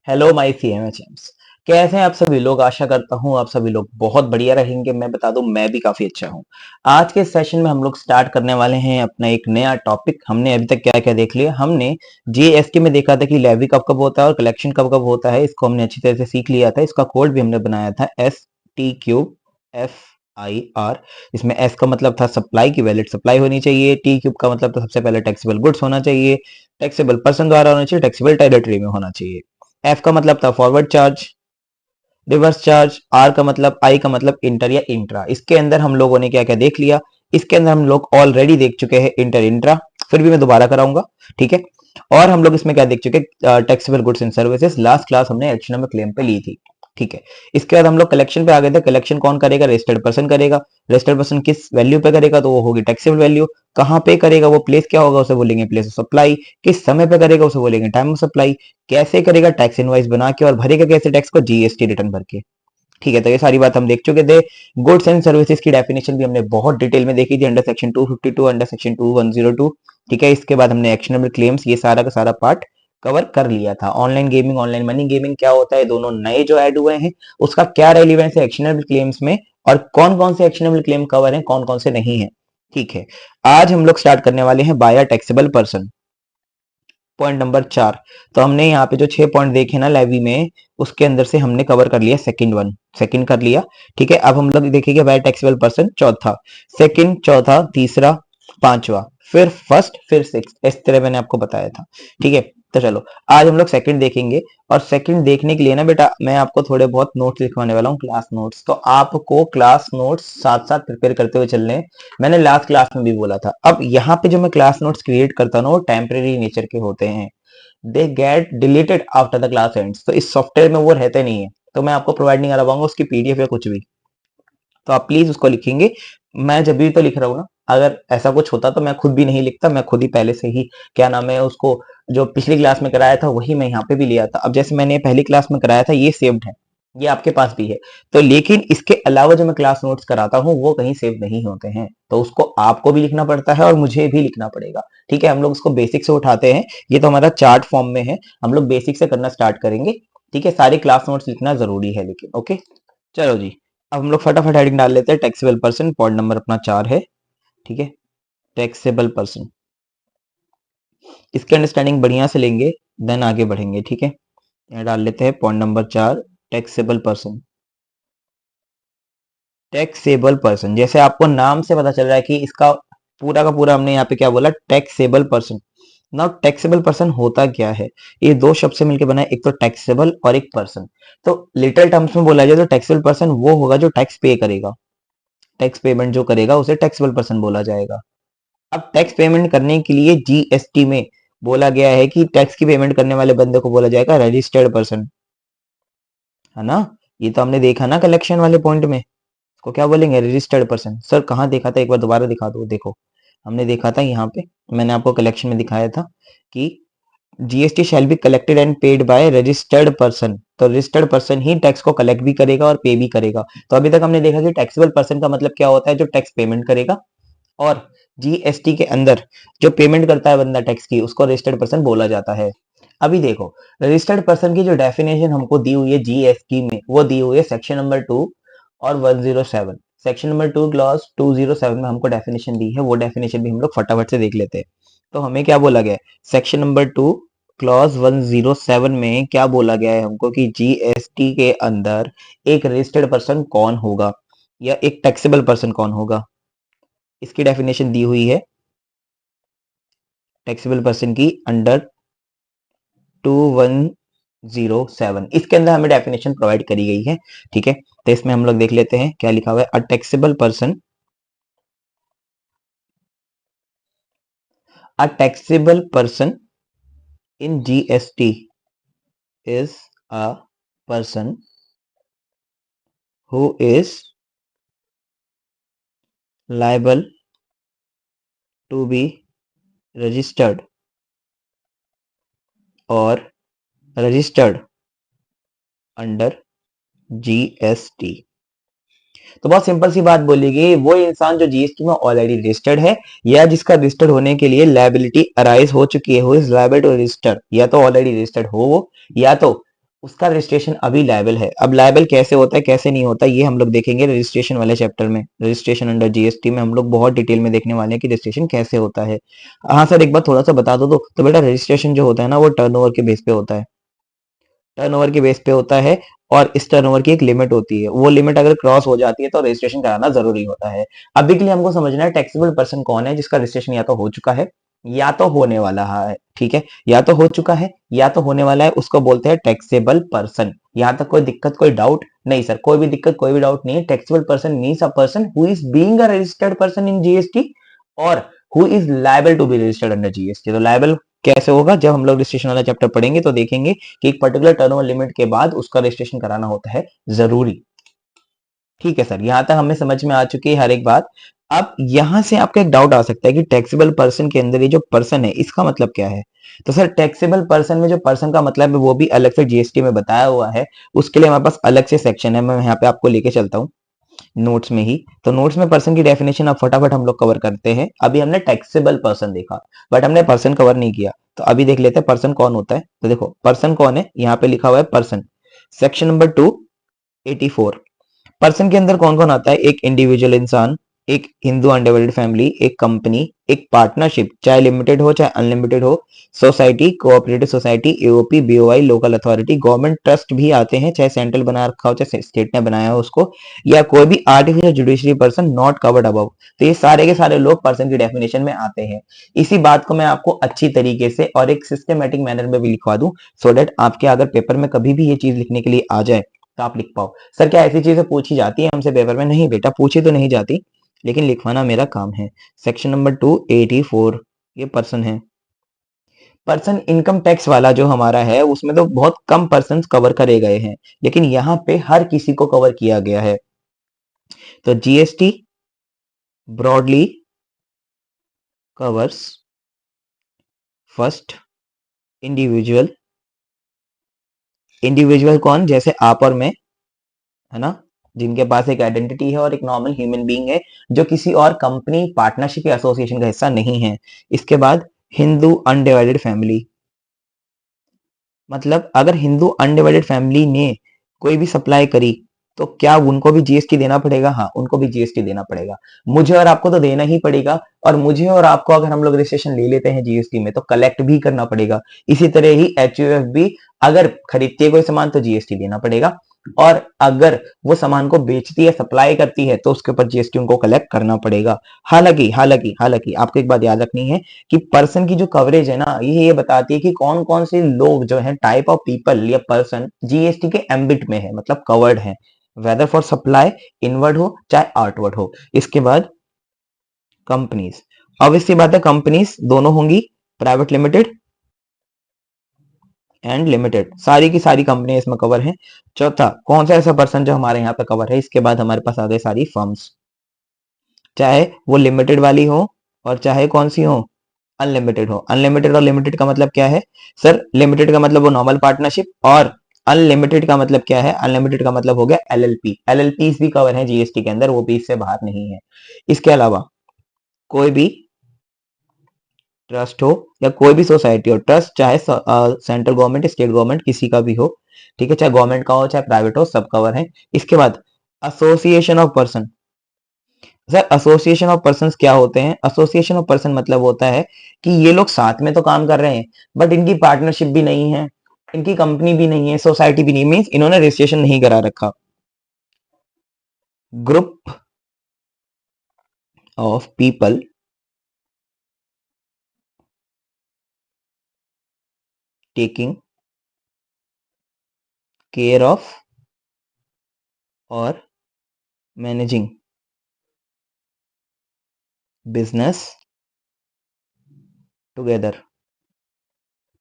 Hello my सीएमएचएम्स। कैसे हैं आप सभी लोग? आशा करता हूँ आप सभी लोग बहुत बढ़िया रहेंगे। मैं बता दूं, मैं भी काफी अच्छा हूँ। आज के सेशन में हम लोग स्टार्ट करने वाले हैं अपना एक नया टॉपिक। हमने अभी तक क्या क्या देख लिया? हमने जीएसटी में देखा था कि लेवी कब कब होता है और कलेक्शन कब कब होता है। इसको हमने अच्छी तरह से सीख लिया था। इसका कोड भी हमने बनाया था ST3FIR। इसमें एस का मतलब था सप्लाई की, वैलिड सप्लाई होनी चाहिए। टी क्यूब का मतलब था सबसे पहले टैक्सेबल गुड्स होना चाहिए, टैक्सेबल पर्सन द्वारा होना चाहिए, टैक्सेबल टेरिटरी में होना चाहिए। एफ का मतलब था forward charge, reverse charge. R का मतलब, आई का मतलब इंटर या इंट्रा। इसके अंदर हम लोगों ने क्या क्या देख लिया? इसके अंदर हम लोग ऑलरेडी देख चुके हैं इंटर इंट्रा, फिर भी मैं दोबारा कराऊंगा, ठीक है। और हम लोग इसमें क्या देख चुके? Taxable goods and services. Last class हमने एक्शनेबल क्लेम पे ली थी, ठीक है। इसके बाद हम लोग कलेक्शन पे आ गए थे। कलेक्शन कौन करेगा? रजिस्टर्ड पर्सन करेगा। रजिस्टर्ड पर्सन किस वैल्यू पे करेगा? तो वो होगी टैक्सेबल वैल्यू। कहाँ पे करेगा? वो प्लेस क्या होगा? उसे बोलेंगे प्लेस ऑफ सप्लाई। किस समय पे करेगा? उसे बोलेंगे टाइम ऑफ सप्लाई। कैसे करेगा? टैक्स इनवाइस बना के। और भरेगा कैसे टैक्स को? जीएसटी रिटर्न भर के, ठीक है। तो ये सारी बात हम देख चुके थे। गुड्स एंड सर्विसेज की डेफिनेशन भी हमने बहुत डिटेल में देखी थी अंडर सेक्शन 252, अंडर सेक्शन 2102, ठीक है। इसके बाद हमने एक्शनेबल क्लेम्स, ये सारा का सारा पार्ट कवर कर लिया था। Online gaming, online money gaming क्या होता है, दोनों नए जो ऐड हुए हैं, उसका क्या रेलिवेंस है एक्शनेबल क्लेम्स में, और कौन कौन से एक्शनेबल क्लेम कवर हैं, कौन कौन से नहीं है, ठीक है। आज हम लोग स्टार्ट करने वाले हैं by a taxable person, point number 4। तो हमने यहाँ पे जो 6 पॉइंट देखे ना लेवी में, उसके अंदर से हमने कवर कर लिया सेकंड वन, सेकंड कर लिया, ठीक है। अब हम लोग देखेंगे बाय टैक्सेबल पर्सन चौथा, सेकंड, चौथा, तीसरा, पांचवा, फिर फर्स्ट, फिर सिक्स, इस तरह मैंने आपको बताया था, ठीक है। तो चलो आज हम लोग सेकंड देखेंगे। और सेकंड देखने के लिए ना बेटा, मैं आपको थोड़े बहुत नोट्स लिखवाने वाला हूँ, क्लास नोट्स। तो आपको क्लास नोट्स साथ साथ प्रिपेयर करते हुए चलने हैं। मैंने लास्ट क्लास में भी बोला था। अब यहाँ पे जो मैं क्लास नोट्स क्रिएट करता हूँ ना, वो टेम्परेरी नेचर के होते हैं। They get deleted after the class ends. तो इस सॉफ्टवेयर में वो रहते नहीं है, तो मैं आपको प्रोवाइड नहीं करा पाऊंगा उसकी पीडीएफ या कुछ भी। तो आप प्लीज उसको लिखेंगे। मैं जब भी तो लिख रहा हूँ ना, अगर ऐसा कुछ होता तो मैं खुद भी नहीं लिखता। मैं खुद ही पहले से ही क्या नाम है उसको, जो पिछली क्लास में कराया था वही मैं यहाँ पे भी लिया था। अब जैसे मैंने पहली क्लास में कराया था, ये सेव्ड है, ये आपके पास भी है। तो लेकिन इसके अलावा जो मैं क्लास नोट्स कराता हूँ वो कहीं सेव नहीं होते हैं, तो उसको आपको भी लिखना पड़ता है और मुझे भी लिखना पड़ेगा, ठीक है। हम लोग उसको बेसिक से उठाते हैं। ये तो हमारा चार्ट फॉर्म में है, हम लोग बेसिक से करना स्टार्ट करेंगे, ठीक है। सारे क्लास नोट्स लिखना जरूरी है लेकिन, ओके। चलो जी, अब हम लोग फटाफट हेडिंग डाल लेते हैं। टैक्सेबल पर्सन, पॉइंट नंबर अपना 4 है, ठीक है। टैक्सेबल पर्सन, इसके अंडरस्टैंडिंग बढ़िया से लेंगे, देन आगे बढ़ेंगे, ठीक है। यहाँ डाल लेते हैं point number 4, taxable person. Taxable person, जैसे आपको नाम से पता चल रहा है कि इसका पूरा का पूरा हमने यहाँ पे क्या बोला, taxable person. Now taxable person होता क्या है? ये दो शब्द से मिलकर बना है, एक तो टैक्सेबल और एक पर्सन। तो लिटरल टर्म्स में बोला जाए तो टैक्सेबल पर्सन वो होगा जो टैक्स पे करेगा। टैक्स पेमेंट जो करेगा उसे टैक्सेबल पर्सन बोला जाएगा। अब टैक्स पेमेंट करने के लिए जीएसटी में बोला गया है कि टैक्स की पेमेंट करने वाले बंदे को बोला जाएगा रजिस्टर्ड पर्सन, है ना। ये तो हमने देखा ना कलेक्शन वाले पॉइंट में, इसको क्या बोलेंगे? Registered person. सर कहाँ देखा था? एक बार दोबारा दिखा दो। देखो, हमने देखा था यहाँ पे, मैंने आपको कलेक्शन में दिखाया था कि GST shall be collected and paid by registered person. तो रजिस्टर्ड पर्सन ही टैक्स को कलेक्ट भी करेगा और पे भी करेगा। तो अभी तक हमने देखा कि टैक्सेबल पर्सन का मतलब क्या होता है, जो टैक्स पेमेंट करेगा। और जीएसटी के अंदर जो पेमेंट करता है बंदा टैक्स की, उसको रजिस्टर्ड पर्सन बोला जाता है। अभी देखो, रजिस्टर्ड पर्सन की जो डेफिनेशन हमको दी हुई है जीएसटी में, वो दी हुई है सेक्शन नंबर 2 और 107। सेक्शन नंबर 2 क्लॉज 207 में हमको डेफिनेशन दी है, वो डेफिनेशन भी हम लोग फटाफट से देख लेते हैं। तो हमें क्या बोला गया है? सेक्शन नंबर 2 क्लॉज 107 में क्या बोला गया है हमको कि जीएसटी के अंदर एक रजिस्टर्ड पर्सन कौन होगा या एक टैक्सेबल पर्सन कौन होगा, इसकी डेफिनेशन दी हुई है टैक्सेबल पर्सन की अंडर 2107। इसके अंदर हमें डेफिनेशन प्रोवाइड करी गई है, ठीक है। तो इसमें हम लोग देख लेते हैं क्या लिखा हुआ है। अ taxable person, a taxable person in GST is a person who is liable to be registered or registered under GST. तो बहुत सिंपल सी बात बोलेगी, वो इंसान जो जीएसटी में ऑलरेडी रजिस्टर्ड है या जिसका रजिस्टर्ड होने के लिए लायबिलिटी अराइज हो चुकी है, who is liable to register, या तो ऑलरेडी रजिस्टर्ड हो वो, या तो उसका रजिस्ट्रेशन अभी लायबल है। अब लायबल कैसे होता है कैसे नहीं होता ये हम लोग देखेंगे रजिस्ट्रेशन वाले चैप्टर में। रजिस्ट्रेशन अंडर जीएसटी में हम लोग बहुत डिटेल में देखने वाले हैं कि रजिस्ट्रेशन कैसे होता है। हाँ सर एक बार थोड़ा सा बता दो तो बेटा रजिस्ट्रेशन जो होता है ना वो टर्नओवर के बेस पे होता है। टर्नओवर के बेस पे होता है और इस टर्नओवर की एक लिमिट होती है। वो लिमिट अगर क्रॉस हो जाती है तो रजिस्ट्रेशन कराना जरूरी होता है। अभी के लिए हमको समझना है टैक्सेबल पर्सन कौन है जिसका रजिस्ट्रेशन या तो हो चुका है या तो होने वाला है। ठीक है, या तो हो चुका है या तो होने वाला है, उसको बोलते हैं टैक्सेबल पर्सन। यहाँ तक कोई दिक्कत कोई डाउट नहीं सर? कोई भी दिक्कत कोई भी डाउट नहीं है। Taxable person means a person who is being a registered person in GST or who is liable to be registered under GST. तो लायबल कैसे होगा? जब हम लोग रजिस्ट्रेशन वाला चैप्टर पढ़ेंगे तो देखेंगे कि एक पर्टिकुलर टर्नओवर लिमिट के बाद उसका रजिस्ट्रेशन कराना होता है जरूरी। ठीक है सर, यहां तक हमें समझ में आ चुकी है हर एक बात। अब यहां से आपका एक डाउट आ सकता है कि टैक्सेबल पर्सन के अंदर ये जो पर्सन है इसका मतलब क्या है? तो सर टैक्सेबल पर्सन में जो पर्सन का मतलब है वो भी अलग से जीएसटी में बताया हुआ है। उसके लिए हमारे पास अलग से सेक्शन है, मैं यहाँ पे आपको लेके चलता हूँ नोट्स में ही। तो नोट्स में पर्सन की डेफिनेशन अब फटाफट हम लोग कवर करते हैं। अभी हमने टैक्सेबल पर्सन देखा बट हमने पर्सन कवर नहीं किया। तो अभी देख लेते हैं पर्सन कौन होता है। तो देखो पर्सन कौन है, यहाँ पे लिखा हुआ है पर्सन, सेक्शन नंबर 284। पर्सन के अंदर कौन कौन आता है? एक इंडिविजुअल इंसान, एक हिंदू अनडिवाइडेड फैमिली, एक कंपनी, एक पार्टनरशिप चाहे लिमिटेड हो चाहे अनलिमिटेड हो, society, cooperative society, AOP, BOI, local authority, government trust भी आते हैं चाहे सेंट्रल बना रखा हो चाहे स्टेट ने बनाया हो उसको, या कोई भी artificial judiciary person not covered above. तो ये सारे के सारे लोग पर्सन की डेफिनेशन में आते हैं। इसी बात को मैं आपको अच्छी तरीके से और एक सिस्टमेटिक मैनर में भी लिखवा दूं सो डेट आपके अगर पेपर में कभी भी ये चीज लिखने के लिए आ जाए तो आप लिख पाओ। सर क्या ऐसी चीजें पूछी जाती है हमसे पेपर में? नहीं बेटा, पूछी तो नहीं जाती लेकिन लिखवाना मेरा काम है। सेक्शन नंबर 284 ये पर्सन है। पर्सन इनकम टैक्स वाला जो हमारा है उसमें तो बहुत कम पर्सन कवर करे गए हैं लेकिन यहाँ पे हर किसी को कवर किया गया है। तो GST broadly covers first individual. Individual कौन? जैसे आप और मैं, है ना, जिनके पास एक आइडेंटिटी है और एक नॉर्मल ह्यूमन बीइंग है जो किसी और कंपनी, पार्टनरशिप या एसोसिएशन का हिस्सा नहीं है। इसके बाद हिंदू अनडिवाइडेड फैमिली, मतलब अगर हिंदू अनडिवाइडेड फैमिली ने कोई भी सप्लाई करी तो क्या उनको भी जीएसटी देना पड़ेगा? हाँ, उनको भी जीएसटी देना पड़ेगा। मुझे और आपको तो देना ही पड़ेगा और मुझे और आपको अगर हम लोग रजिस्ट्रेशन ले लेते हैं जीएसटी में तो कलेक्ट भी करना पड़ेगा। इसी तरह ही एचयूएफ भी अगर खरीदती है कोई सामान तो जीएसटी देना पड़ेगा और अगर वो सामान को बेचती है, सप्लाई करती है तो उसके ऊपर जीएसटी उनको कलेक्ट करना पड़ेगा। हालांकि हालांकि हालांकि आपको एक बात याद रखनी है कि पर्सन की जो कवरेज है ना ये बताती है कि कौन कौन से लोग जो है, टाइप ऑफ पीपल या पर्सन जीएसटी के एम्बिट में है, मतलब कवर्ड है, वेदर फॉर सप्लाई इनवर्ड हो चाहे आउटवर्ड हो। इसके बाद कंपनीज, ऑब्वियसली बात है कंपनीज दोनों होंगी, प्राइवेट लिमिटेड एंड लिमिटेड, सारी की सारी कंपनी इसमें कवर है। चौथा कौन सा ऐसा पर्सन जो हमारे यहाँ पे कवर है? इसके बाद हमारे पास आ गई सारी फर्म्स, चाहे वो लिमिटेड वाली हो और चाहे कौन सी हो, अनलिमिटेड हो। अनलिमिटेड और लिमिटेड का मतलब क्या है? सर लिमिटेड का मतलब वो नॉर्मल पार्टनरशिप और अनलिमिटेड का मतलब क्या है? अनलिमिटेड का मतलब हो गया एलएलपी। एलएलपी भी कवर है जीएसटी के अंदर, वो भी इससे बाहर नहीं है। इसके अलावा कोई भी ट्रस्ट हो या कोई भी सोसाइटी हो, ट्रस्ट चाहे सेंट्रल गवर्नमेंट, स्टेट गवर्नमेंट, किसी का भी हो, ठीक है, चाहे गवर्नमेंट का हो चाहे प्राइवेट हो, सब कवर है। इसके बाद association of person. Sir association of person क्या होते हैं? एसोसिएशन ऑफ पर्सन मतलब होता है कि ये लोग साथ में तो काम कर रहे हैं बट इनकी पार्टनरशिप भी नहीं है, इनकी कंपनी भी नहीं है, सोसाइटी भी नहीं, मीन्स इन्होंने रजिस्ट्रेशन नहीं करा रखा। Group of people taking care of और मैनेजिंग बिजनेस टुगेदर।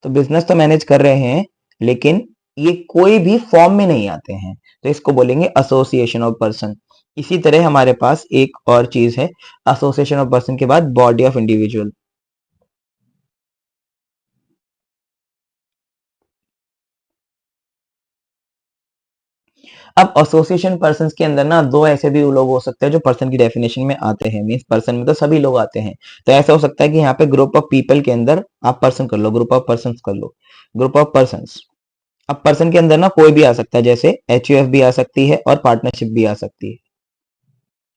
तो बिजनेस तो मैनेज कर रहे हैं लेकिन ये कोई भी फॉर्म में नहीं आते हैं तो इसको बोलेंगे एसोसिएशन ऑफ पर्सन। इसी तरह हमारे पास एक और चीज है, एसोसिएशन ऑफ पर्सन के बाद बॉडी ऑफ इंडिविजुअल। अब एसोसिएशन पर्सन के अंदर ना दो ऐसे भी लोग हो सकते हैं जो पर्सन की डेफिनेशन में आते हैं, मीन्स पर्सन में तो सभी लोग आते हैं। तो ऐसा हो सकता है कि यहाँ पे ग्रुप ऑफ पीपल के अंदर आप पर्सन कर लो, ग्रुप ऑफ पर्सन कर लो, ग्रुप ऑफ पर्सन। अब पर्सन के अंदर ना कोई भी आ सकता है, जैसे एचयूएफ भी आ सकती है और पार्टनरशिप भी आ सकती है।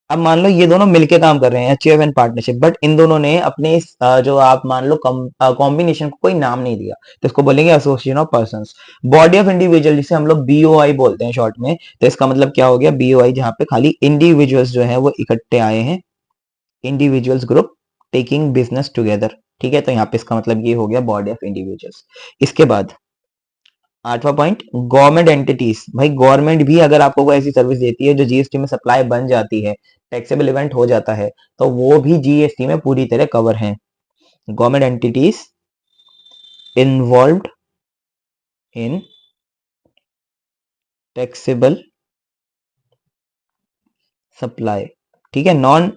अब मान लो ये दोनों मिलके काम कर रहे हैं, HUF and partnership, but in दोनों ने अपने जो आप मान लो कॉम्बिनेशन को कोई नाम नहीं दिया, तो इसको बोलेंगे association of persons. Body of individual जिसे हम लोग बीओआई बोलते हैं शॉर्ट में, तो इसका मतलब क्या हो गया बीओआई, जहां पे खाली इंडिविजुअल्स जो है वो इकट्ठे आए हैं, individuals group taking business together. ठीक है, तो यहाँ पे इसका मतलब ये हो गया बॉडी ऑफ इंडिविजुअल्स। इसके बाद 8वां पॉइंट, गवर्नमेंट एंटिटीज। भाई गवर्नमेंट भी अगर आपको कोई ऐसी सर्विस देती है जो जीएसटी में सप्लाई बन जाती है, टैक्सेबल इवेंट हो जाता है, तो वो भी जीएसटी में पूरी तरह कवर है। Government entities involved in taxable supply. ठीक है, नॉन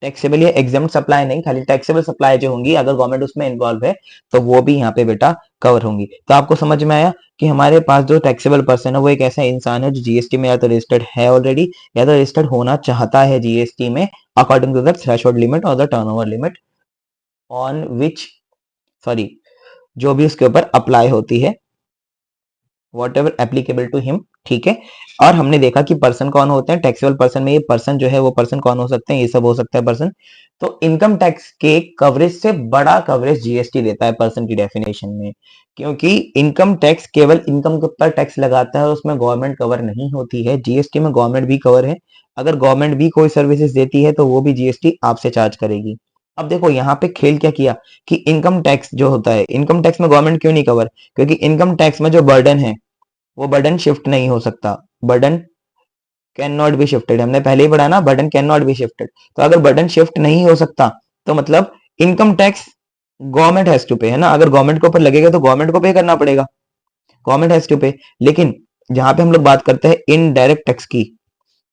टैक्सेबल या एग्जाम सप्लाई नहीं, खाली टैक्सेबल सप्लाई जो होंगी अगर गवर्नमेंट उसमें इन्वॉल्व है तो वो भी यहाँ पे बेटा कवर होंगी। तो आपको समझ में आया कि हमारे पास जो टैक्सेबल पर्सन है वो एक ऐसा इंसान है जो जीएसटी में या तो रजिस्टर्ड है ऑलरेडी, या तो रजिस्टर्ड होना चाहता है जीएसटी में according to the threshold limit और the turnover limit on which, sorry, जो भी उसके ऊपर अप्लाई होती है, whatever applicable to him. ठीक है, और हमने देखा कि पर्सन कौन होते हैं, टैक्सेबल पर्सन में ये पर्सन जो है वो पर्सन कौन हो सकते हैं, ये सब हो सकता है पर्सन। तो इनकम टैक्स के कवरेज से बड़ा कवरेज जीएसटी देता है पर्सन की डेफिनेशन में, क्योंकि इनकम टैक्स केवल इनकम के ऊपर टैक्स लगाता है, उसमें गवर्नमेंट कवर नहीं होती है। जीएसटी में गवर्नमेंट भी कवर है, अगर गवर्नमेंट भी कोई सर्विसेज देती है तो वो भी जीएसटी आपसे चार्ज करेगी। अब देखो यहाँ पे खेल क्या किया कि इनकम टैक्स जो होता है, इनकम टैक्स में गवर्नमेंट क्यों नहीं कवर, क्योंकि इनकम टैक्स में जो बर्डन है वो बर्डन शिफ्ट नहीं हो सकता, burden can not be shifted. हमने पहले ही पढ़ा ना, burden can not be shifted. तो अगर बर्डन शिफ्ट नहीं हो सकता तो मतलब income tax government has to pay, है ना, अगर गवर्नमेंट के ऊपर लगेगा तो गवर्नमेंट को पे करना पड़ेगा, गवर्नमेंट हैज टू पे। लेकिन जहां पे हम लोग बात करते हैं इनडायरेक्ट टैक्स की,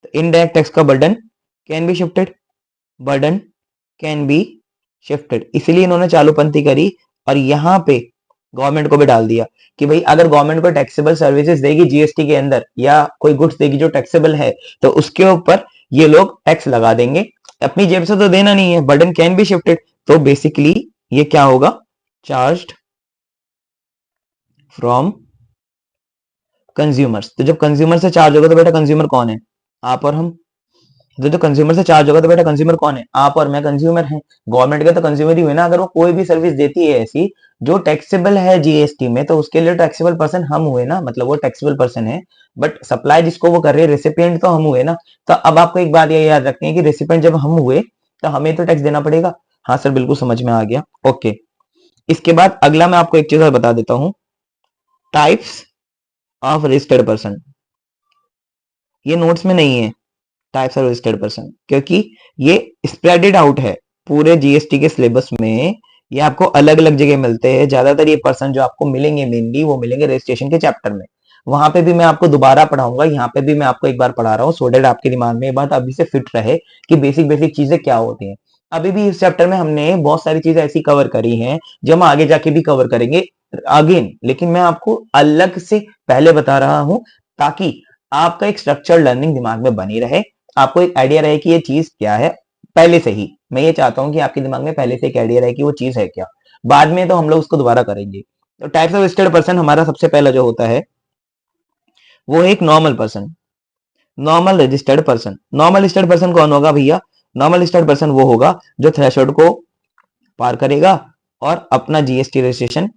तो इनडायरेक्ट टैक्स का burden can be shifted, burden can be shifted, इसलिए इन्होंने चालूपंथी करी और यहाँ पे गवर्नमेंट को भी डाल दिया कि भाई अगर गवर्नमेंट को टैक्सेबल सर्विसेज देगी जीएसटी के अंदर या कोई गुड्स देगी जो टैक्सेबल है, तो उसके ऊपर ये लोग टैक्स लगा देंगे, अपनी जेब से तो देना नहीं है, बर्डन कैन बी शिफ्टेड। तो बेसिकली ये क्या होगा, चार्ज्ड फ्रॉम कंज्यूमर्स। तो जब कंज्यूमर से चार्ज होगा तो बेटा कंज्यूमर कौन है, आप और हम। तो कंज्यूमर से चार्ज होगा तो बेटा कंज्यूमर कौन है, आप और मैं कंज्यूमर हैं, गवर्नमेंट का तो कंज्यूमर ही हुए ना। अगर वो कोई भी सर्विस देती है ऐसी जो टैक्सेबल है जीएसटी में, तो उसके लिए टैक्सेबल पर्सन हम हुए ना, मतलब वो टैक्सेबल पर्सन है, बट सप्लाई जिसको वो कर रहे हैं रेसिपिएंट तो हम हुए ना। तो अब आपको एक बात ये याद रखनी है कि रेसिपिएंट जब हम हुए तो हमें तो टैक्स देना पड़ेगा। हाँ सर बिल्कुल समझ में आ गया, ओके। इसके बाद अगला मैं आपको एक चीज और बता देता हूँ, टाइप्स ऑफ रजिस्टर्ड पर्सन। ये नोट्स में नहीं है टाइप्स ऑफ रजिस्टर्ड पर्सन, क्योंकि ये स्प्रेडेड आउट है पूरे जीएसटी के सिलेबस में, ये आपको अलग अलग जगह मिलते हैं। ज्यादातर ये पर्सन जो आपको मिलेंगे मेनली वो मिलेंगे रजिस्ट्रेशन के चैप्टर में, वहां पे भी मैं आपको दोबारा पढ़ाऊंगा, यहाँ पे भी मैं आपको एक बार पढ़ा रहा हूँ सो डेट आपके दिमाग में ये बात अभी से फिट रहे कि बेसिक बेसिक चीजें क्या होती हैं। अभी भी इस चैप्टर में हमने बहुत सारी चीजें ऐसी कवर करी हैं जो हम आगे जाके भी कवर करेंगे अगेन, लेकिन मैं आपको अलग से पहले बता रहा हूं ताकि आपका एक स्ट्रक्चर लर्निंग दिमाग में बनी रहे, आपको एक आइडिया रहे कि ये चीज क्या है पहले से ही। मैं ये चाहता हूं कि आपके दिमाग में पहले से एक आइडिया रहे कि वो चीज है क्या, बाद में तो हम लोग उसको दोबारा करेंगे। तो टाइप्स ऑफ रजिस्टर्ड पर्सन हमारा सबसे पहला जो होता है वो है एक normal person, normal registered person. Normal registered person कौन होगा भैया, नॉर्मल रजिस्टर्ड पर्सन वो होगा जो थ्रेशोल्ड को पार करेगा और अपना जीएसटी रजिस्ट्रेशन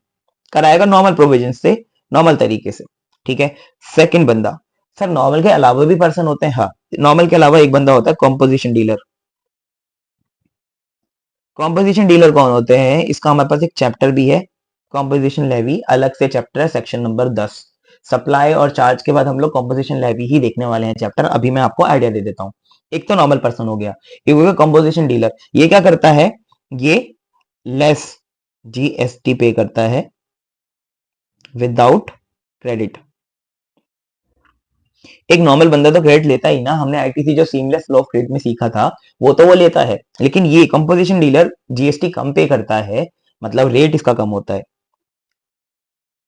कराएगा नॉर्मल प्रोविजन से, नॉर्मल तरीके से। ठीक है, सेकंड बंदा, सर नॉर्मल के अलावा भी पर्सन होते हैं, हाँ नॉर्मल के अलावा एक बंदा होता है कॉम्पोजिशन डीलर। कॉम्पोजिशन डीलर कौन होते हैं, इसका हमारे पास एक चैप्टर भी है, कॉम्पोजिशन लेवी अलग से चैप्टर है, सेक्शन नंबर 10। सप्लाई और चार्ज के बाद हम लोग कॉम्पोजिशन लेवी ही देखने वाले हैं चैप्टर, अभी मैं आपको आइडिया दे देता हूँ। एक तो नॉर्मल पर्सन हो गया, एक हो गया कॉम्पोजिशन डीलर। ये क्या करता है, ये लेस जीएसटी पे करता है विदाउट क्रेडिट। एक नॉर्मल बंदा तो क्रेडिट लेता ही ना, हमने आईटीसी जो सीमलेस फ्लो ऑफ क्रेडिट में सीखा था वो तो वो लेता है, लेकिन ये कंपोजिशन डीलर जीएसटी कम पे करता है, मतलब रेट इसका कम होता है,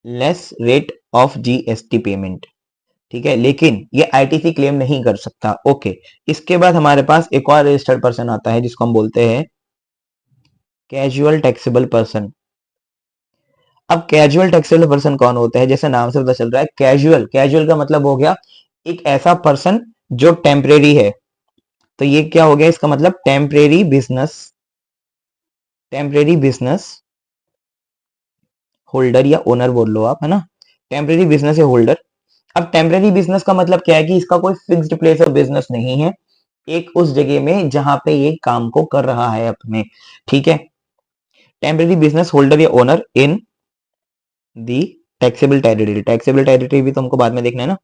less rate of GST payment. ठीक है, लेकिन ये आईटीसी क्लेम नहीं कर सकता, ओके। इसके बाद हमारे पास एक और रजिस्टर्ड पर्सन आता है जिसको हम बोलते हैं कैजुअल टैक्सेबल पर्सन। अब कैजुअल टैक्सेबल पर्सन कौन होता है? जैसे नाम से पता चल रहा है कैजुअल, कैजुअल का मतलब हो गया एक ऐसा पर्सन जो टेम्परेरी है। तो ये क्या हो गया इसका मतलब? Temporary business, temporary business holder या ओनर बोल लो आप, है ना। टेम्परेरी बिजनेस या होल्डर। अब टेम्परेरी बिजनेस का मतलब क्या है कि इसका कोई फिक्स्ड प्लेस ऑफ बिजनेस नहीं है, एक उस जगह में जहां पे ये काम को कर रहा है अपने, ठीक है। टेम्परेरी बिजनेस होल्डर या ओनर इन दी टैक्सेबल टेरिटरी, टैक्सेबल टेरिटरी भी तो हमको बाद में देखना है ना।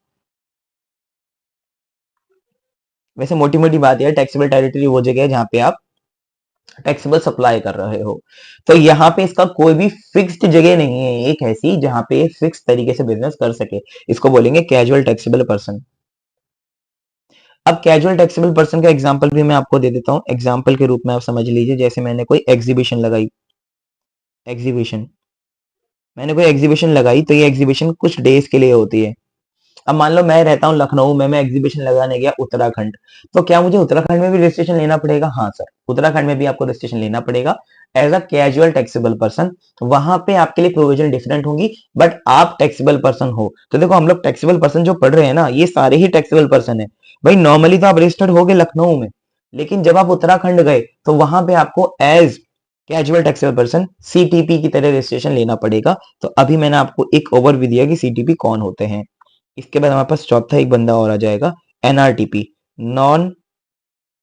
वैसे मोटी मोटी बात है, टैक्सेबल टेरिटरी वो जगह है जहां पे आप टैक्सेबल सप्लाई कर रहे हो। तो यहाँ पे इसका कोई भी फिक्स्ड जगह नहीं है एक ऐसी जहां पे फिक्स तरीके से बिजनेस कर सके, इसको बोलेंगे कैजुअल टैक्सेबल पर्सन। अब कैजुअल टैक्सेबल पर्सन का एग्जांपल भी मैं आपको दे देता हूँ, एग्जांपल के रूप में आप समझ लीजिए। जैसे मैंने कोई एग्जीबिशन लगाई, एग्जीबिशन, मैंने कोई एग्जीबिशन लगाई, तो ये एग्जीबिशन कुछ डेज के लिए होती है। अब मान लो मैं रहता हूँ लखनऊ में, मैं एग्जीबिशन लगाने गया उत्तराखंड, तो क्या मुझे उत्तराखंड में भी रजिस्ट्रेशन लेना पड़ेगा? हाँ सर, उत्तराखंड में भी आपको रजिस्ट्रेशन लेना पड़ेगा as a casual taxable person. वहां पे आपके लिए प्रोविजन डिफरेंट होंगी, बट आप टैक्सेबल पर्सन हो। तो देखो हम लोग टैक्सेबल पर्सन जो पढ़ रहे हैं ना, ये सारे ही टैक्सेबल पर्सन है। भाई नॉर्मली तो आप रजिस्टर्ड हो गए लखनऊ में, लेकिन जब आप उत्तराखंड गए तो वहां पे आपको as casual taxable person CTP की तरह रजिस्ट्रेशन लेना पड़ेगा। तो अभी मैंने आपको एक ओवरव्यू दिया कि सीटीपी कौन होते हैं। इसके बाद हमारे पास चौथा एक बंदा और आ जाएगा, NRTP, non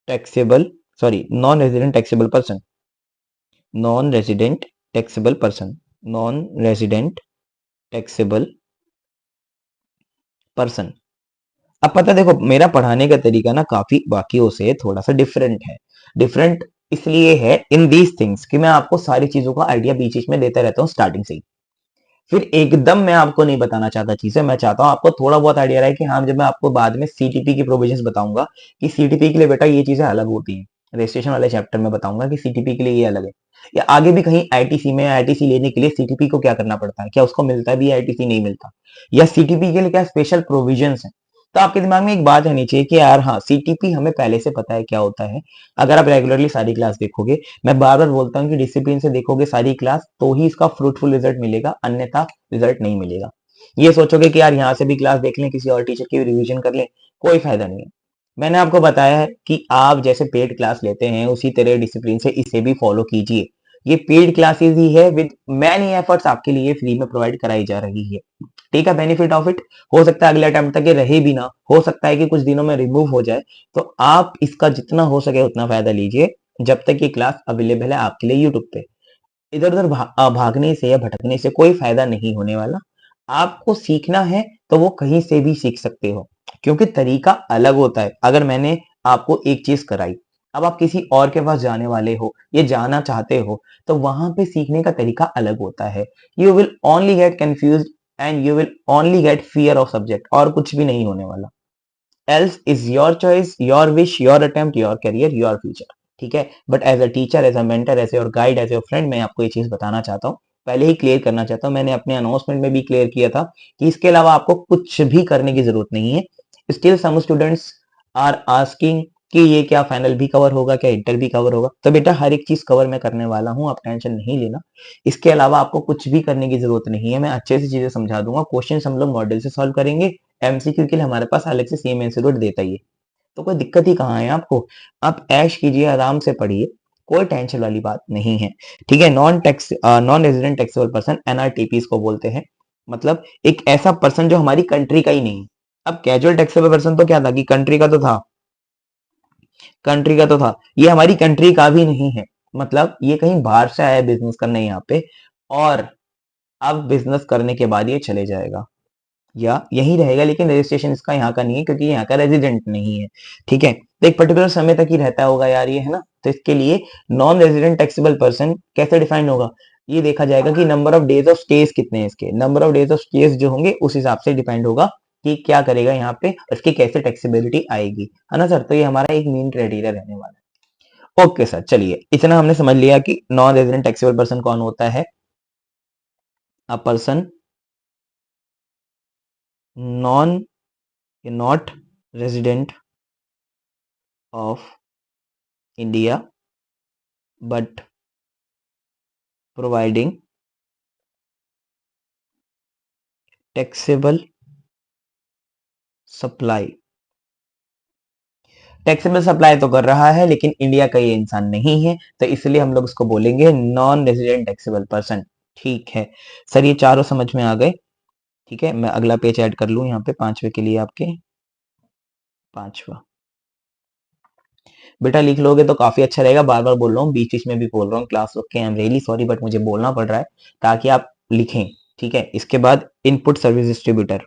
taxable, sorry non resident taxable person, non resident taxable person, non resident taxable person. अब पता देखो मेरा पढ़ाने का तरीका ना काफी बाकियों से थोड़ा सा डिफरेंट है। डिफरेंट इसलिए है इन दीज थिंग्स कि मैं आपको सारी चीजों का आइडिया बीच बीच में देता रहता हूँ स्टार्टिंग से ही। फिर एकदम मैं आपको नहीं बताना चाहता चीजें, मैं चाहता हूँ आपको थोड़ा बहुत आइडिया रहे कि हाँ, जब मैं आपको बाद में सीटीपी की प्रोविजंस बताऊंगा कि सीटीपी के लिए बेटा ये चीजें अलग होती हैं, रजिस्ट्रेशन वाले चैप्टर में बताऊंगा कि सीटीपी के लिए ये अलग है, या आगे भी कहीं आईटीसी में आईटीसी लेने के लिए सीटीपी को क्या करना पड़ता है, क्या उसको मिलता है भी आईटीसी नहीं मिलता, या सीटीपी के लिए क्या स्पेशल प्रोविजंस है। तो आपके दिमाग में एक बात रहनी चाहिए कि यार हाँ, सीटीपी हमें पहले से पता है क्या होता है। अगर आप रेगुलरली सारी क्लास देखोगे, मैं बार बार बोलता हूँ कि डिसिप्लिन से देखोगे सारी क्लास तो ही इसका फ्रूटफुल रिजल्ट मिलेगा, अन्यथा रिजल्ट नहीं मिलेगा। ये सोचोगे कि यार यहाँ से भी क्लास देख लें, किसी और टीचर की रिवीजन कर लें, कोई फायदा नहीं है। मैंने आपको बताया है कि आप जैसे पेड क्लास लेते हैं उसी तरह डिसिप्लिन से इसे भी फॉलो कीजिए। ये पेड क्लासेस ही है, विद मैनी एफर्ट्स आपके लिए फ्री में प्रोवाइड कराई जा रही है। ठीक है, बेनिफिट ऑफ इट, हो सकता है अगले अटेम्प्ट तक ये रहे भी ना, हो सकता है कि कुछ दिनों में रिमूव हो जाए। तो आप इसका जितना हो सके उतना फायदा लीजिए जब तक ये क्लास अवेलेबल है आपके लिए यूट्यूब पे। इधर उधर भागने से या भटकने से कोई फायदा नहीं होने वाला। आपको सीखना है तो वो कहीं से भी सीख सकते हो, क्योंकि तरीका अलग होता है। अगर मैंने आपको एक चीज कराई, अब आप किसी और के पास जाने वाले हो, ये जाना चाहते हो, तो वहां पे सीखने का तरीका अलग होता है। You will only get confuse and you will only get fear of subject, और कुछ भी नहीं होने वाला। Else is your choice, your wish, your attempt, your career, your future. ठीक है, but as a teacher, as a mentor, as your guide, as your friend, मैं आपको ये चीज बताना चाहता हूँ, पहले ही क्लियर करना चाहता हूँ। मैंने अपने अनाउंसमेंट में भी क्लियर किया था कि इसके अलावा आपको कुछ भी करने की जरूरत नहीं है। Still some students are asking कि ये क्या फाइनल भी कवर होगा, क्या इंटर भी कवर होगा? तो बेटा हर एक चीज कवर मैं करने वाला हूँ, आप टेंशन नहीं लेना। इसके अलावा आपको कुछ भी करने की जरूरत नहीं है, मैं अच्छे से चीजें समझा दूंगा। क्वेश्चन हम लोग मॉडल से सॉल्व करेंगे, एमसीक्यू के लिए हमारे पास अलग से सेम इंस्टीट्यूट देता ही है। तो कोई दिक्कत ही कहाँ है आपको। आप ऐश कीजिए, आराम से पढ़िए, कोई टेंशन वाली बात नहीं है। ठीक है, non resident taxable person, NRTP इसको बोलते हैं। मतलब एक ऐसा पर्सन जो हमारी कंट्री का ही नहीं है। अब कैजुअल टैक्सेबल पर्सन तो क्या था कि कंट्री का तो था, कंट्री का तो था, ये हमारी कंट्री का भी नहीं है। मतलब ये कहीं बाहर से आया बिजनेस करने यहाँ पे, और अब बिजनेस करने के बाद ये चले जाएगा या यहीं रहेगा, लेकिन रजिस्ट्रेशन इसका यहाँ का नहीं है क्योंकि यहाँ का रेजिडेंट नहीं है। ठीक है, तो एक पर्टिकुलर समय तक ही रहता होगा यार ये, है ना। तो इसके लिए नॉन रेजिडेंट टैक्सेबल पर्सन कैसे डिफाइन होगा? ये देखा जाएगा कि number of days of stage कितने हैं इसके, number of days of stage जो होंगे उस हिसाब से डिपेंड होगा कि क्या करेगा यहाँ पे, इसकी कैसे टैक्सेबिलिटी आएगी, है ना सर। तो ये हमारा एक मेन क्राइटेरिया रहने वाला है। ओके सर, चलिए इतना हमने समझ लिया कि नॉन रेजिडेंट टैक्सेबल पर्सन कौन होता है। A person non not resident of India but providing taxable supply. Taxable supply तो कर रहा है लेकिन इंडिया का ये इंसान नहीं है, तो इसलिए हम लोग उसको बोलेंगे नॉन रेजिडेंट टैक्सेबल पर्सन। ठीक है सर, ये चारों समझ में आ गए। ठीक है, मैं अगला पेज ऐड कर लूं यहाँ पे पांचवे के लिए, आपके पांचवा बेटा लिख लोगे तो काफी अच्छा रहेगा। बार बार बोल रहा हूँ, बीच बीच में भी बोल रहा हूँ, class okay, I am really sorry, but मुझे बोलना पड़ रहा है ताकि आप लिखें। ठीक है, इसके बाद इनपुट सर्विस डिस्ट्रीब्यूटर।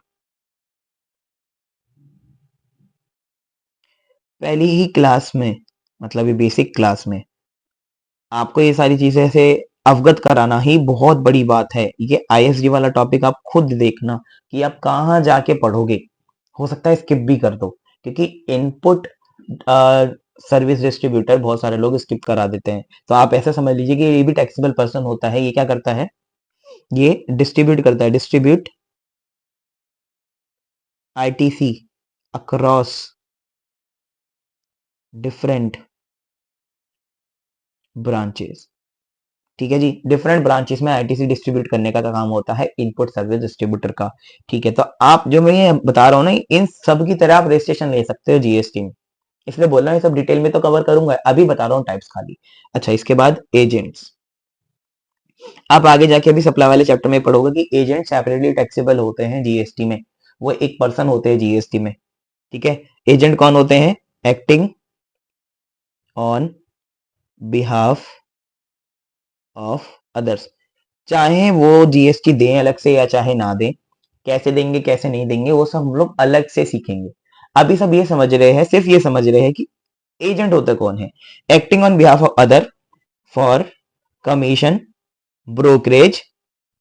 पहली ही क्लास में, मतलब ये बेसिक क्लास में आपको ये सारी चीजें से अवगत कराना ही बहुत बड़ी बात है। ये आईएसडी वाला टॉपिक आप खुद देखना कि आप कहाँ जाके पढ़ोगे, हो सकता है स्किप भी कर दो, क्योंकि इनपुट सर्विस डिस्ट्रीब्यूटर बहुत सारे लोग स्किप करा देते हैं। तो आप ऐसा समझ लीजिए कि ये भी टैक्सेबल पर्सन होता है। ये क्या करता है, ये डिस्ट्रीब्यूट करता है, distribute ITC across different branches. ठीक है जी, डिफरेंट ब्रांचेस में आईटीसी डिस्ट्रीब्यूट करने का काम होता है इनपुट सर्विस डिस्ट्रीब्यूटर का। ठीक है, तो आप जो मैं ये बता रहा हूँ ना, इन सब की तरह आप रजिस्ट्रेशन ले सकते हो जीएसटी में, इसलिए बोल रहा हूँ ये सब डिटेल में तो कवर करूंगा, अभी बता रहा हूँ टाइप्स खाली। अच्छा, इसके बाद एजेंट्स। आप आगे जाके अभी सप्लाई वाले चैप्टर में पढ़ोगे कि एजेंट सेपरेटली टैक्सेबल होते हैं जीएसटी में, वो एक पर्सन होते हैं जीएसटी में। ठीक है, एजेंट कौन होते हैं, acting on behalf of others. चाहे वो जीएसटी दें अलग से या चाहे ना दें, कैसे देंगे कैसे नहीं देंगे वो सब हम लोग अलग से सीखेंगे। अभी सब ये समझ रहे हैं, सिर्फ ये समझ रहे हैं कि एजेंट होता कौन है। Acting on behalf of other for commission brokerage.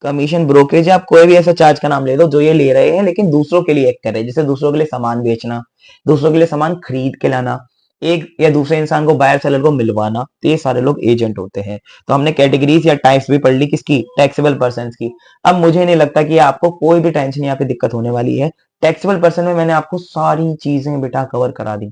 Commission brokerage, आप कोई भी ऐसा चार्ज का नाम ले दो जो ये ले रहे हैं लेकिन दूसरों के लिए एक्ट कर रहे हैं, जैसे दूसरों के लिए सामान बेचना, दूसरों के लिए सामान खरीद के लाना, एक या दूसरे इंसान को बायर सेलर को मिलवाना, तो ये सारे लोग एजेंट होते हैं। तो हमने कैटेगरीज या टाइप्स भी पढ़ ली किसकी, टैक्सेबल पर्सन की। अब मुझे नहीं लगता कि आपको कोई भी टेंशन यहाँ पे दिक्कत होने वाली है। टैक्सेबल पर्सन में मैंने आपको सारी चीजें बेटा कवर करा दी।